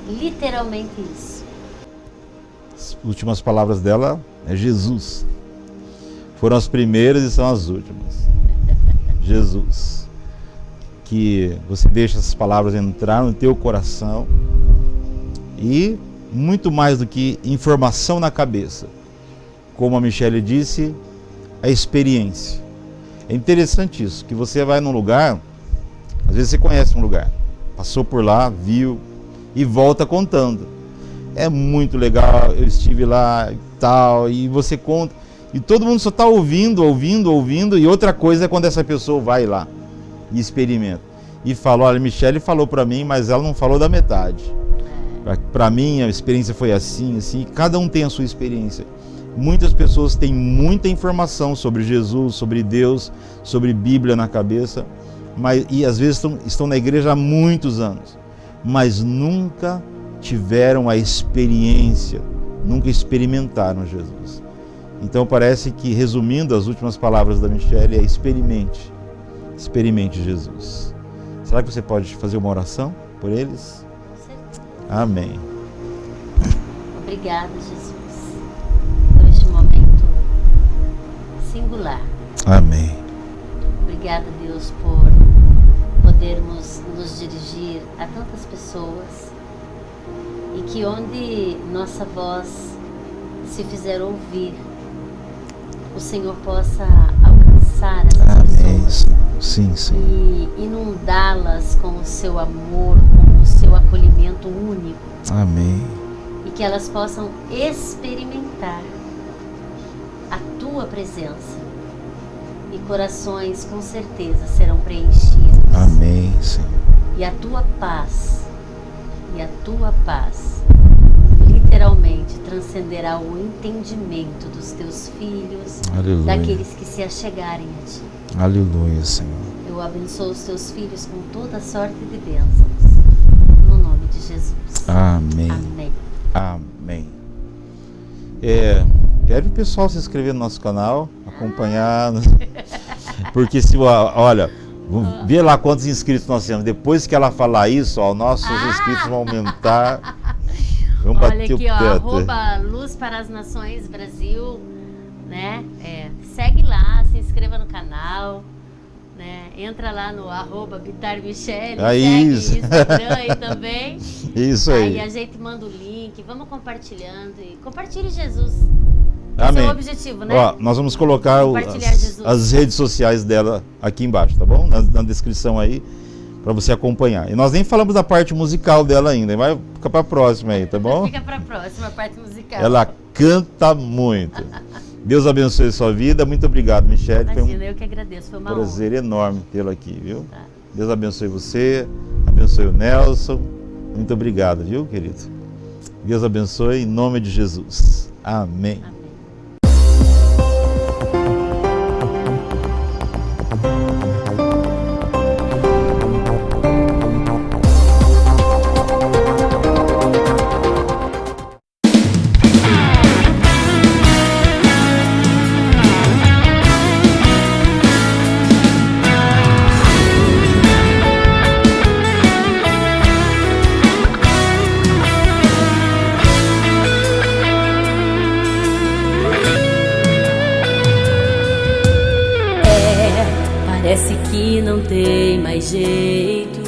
Literalmente isso. As últimas palavras dela é Jesus. Foram as primeiras e são as últimas. Jesus. Que você deixe essas palavras entrar no teu coração e muito mais do que informação na cabeça. Como a Michele disse, a experiência. É interessante isso, que você vai num lugar, às vezes você conhece um lugar, passou por lá, viu e volta contando. É muito legal, eu estive lá e tal, e você conta, e todo mundo só está ouvindo, e outra coisa é quando essa pessoa vai lá e experimenta. E falou, olha, Michele falou para mim, mas ela não falou da metade. Para mim a experiência foi assim, cada um tem a sua experiência. Muitas pessoas têm muita informação sobre Jesus, sobre Deus, sobre Bíblia na cabeça, e às vezes estão na igreja há muitos anos, mas nunca tiveram a experiência, nunca experimentaram Jesus. Então parece que, resumindo as últimas palavras da Michele, é experimente Jesus. Será que você pode fazer uma oração por eles? Com certeza. Amém. Obrigada, Jesus, por este momento singular. Amém. Obrigada, Deus, por podermos nos dirigir a tantas pessoas e que onde nossa voz se fizer ouvir, o Senhor possa alcançar essas Amém. pessoas. Sim. E inundá-las com o seu amor, com o seu acolhimento único. Amém. E que elas possam experimentar a tua presença. E corações com certeza serão preenchidos. Amém, Senhor. E a tua paz, literalmente transcenderá o entendimento dos teus filhos, Aleluia. daqueles que se achegarem a ti. Aleluia, Senhor. Eu abençoo os teus filhos com toda sorte de bênçãos. No nome de Jesus. Amém. Amém. Amém. Pede o pessoal se inscrever no nosso canal, acompanhar. Porque se, olha, vê lá quantos inscritos nós temos. Depois que ela falar isso, nossos inscritos vão aumentar. Vamos Olha bater aqui, o teto. @Luz para as Nações Brasil, né? Segue lá, se inscreva no canal, né? Entra lá no @BitarMichele, segue Isso. o Instagram aí também. Isso aí. Aí a gente manda o link, vamos compartilhando e compartilhe Jesus. Amém. Esse é o objetivo, né? Nós vamos colocar Compartilhar Jesus. as redes sociais dela aqui embaixo, tá bom? Na descrição aí, para você acompanhar. E nós nem falamos da parte musical dela ainda, vai ficar para a próxima aí, tá bom? Fica para a próxima parte musical. Ela canta muito. Deus abençoe a sua vida. Muito obrigado, Michele. Imagina, eu que agradeço, foi uma prazer enorme tê-la aqui, viu? Tá. Deus abençoe você, abençoe o Nelson. Muito obrigado, viu, querido? Deus abençoe em nome de Jesus. Amém. Amém. Parece que não tem mais jeito.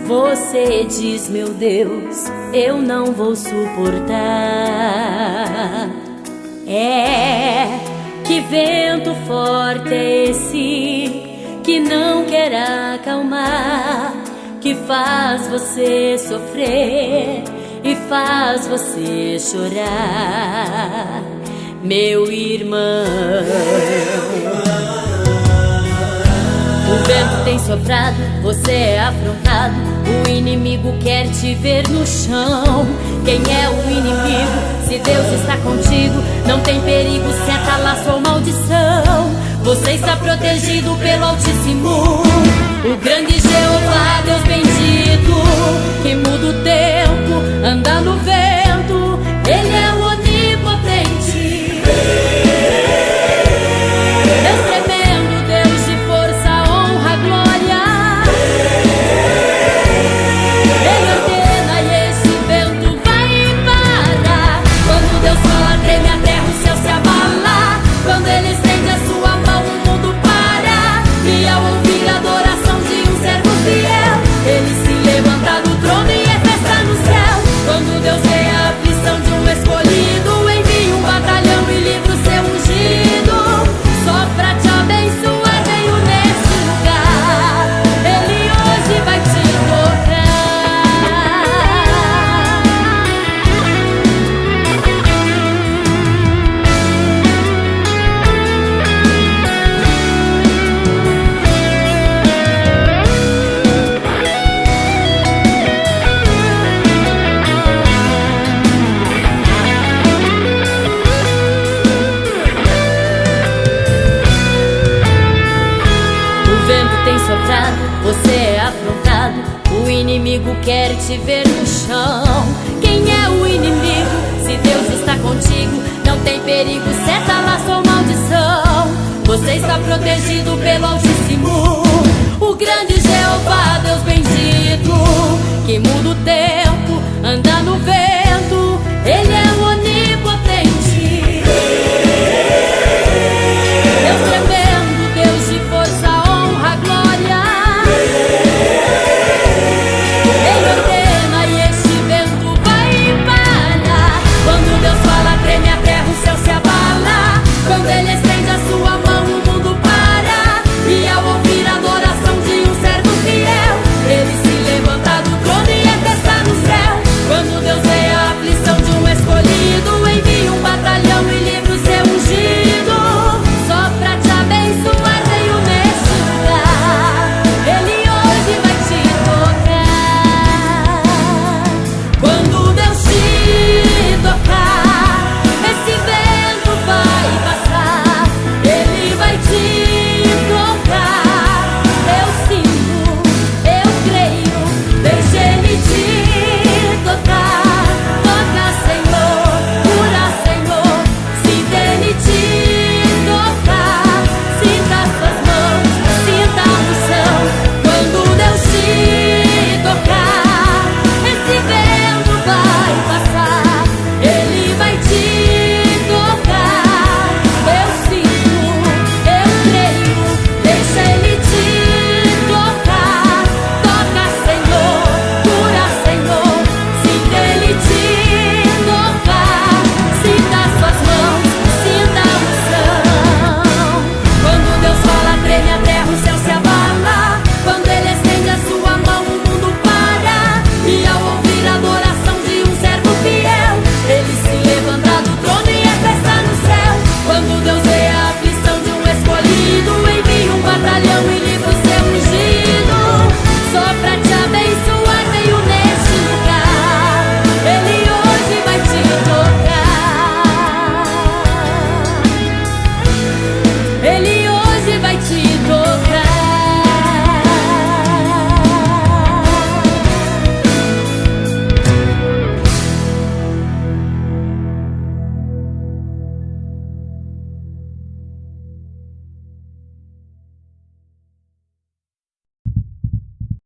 Você diz, meu Deus, eu não vou suportar. Que vento forte é esse que não quer acalmar, que faz você sofrer e faz você chorar, meu irmão. O vento tem soprado, você é afrontado, o inimigo quer te ver no chão. Quem é o inimigo? Se Deus está contigo, não tem perigo, senta lá sua maldição. Você está protegido pelo Altíssimo, o grande Jeová, Deus bendito, que muda o tempo, anda no vento, Ele é o onipotente. Deus tremendo, Deus de força, honra, glória. Ele ordena e esse vento vai embora. Quando Deus fala, treme a terra, o céu se abala. Quando Ele estende a sua mão, o mundo para. E ao ouvir a inimigo quer te ver no chão. Quem é o inimigo? Se Deus está contigo, não tem perigo, seta, laço ou maldição. Você está protegido pelo Altíssimo, o grande Jeová, Deus bendito, que muda o tempo, anda no vento. Ele é o onipotente, Deus tremendo, Deus de força, honra, glória. Ele ordena e este vento vai embora. Quando Deus fala, treme a terra, o céu se abala. Quando Ele estende a sua mão,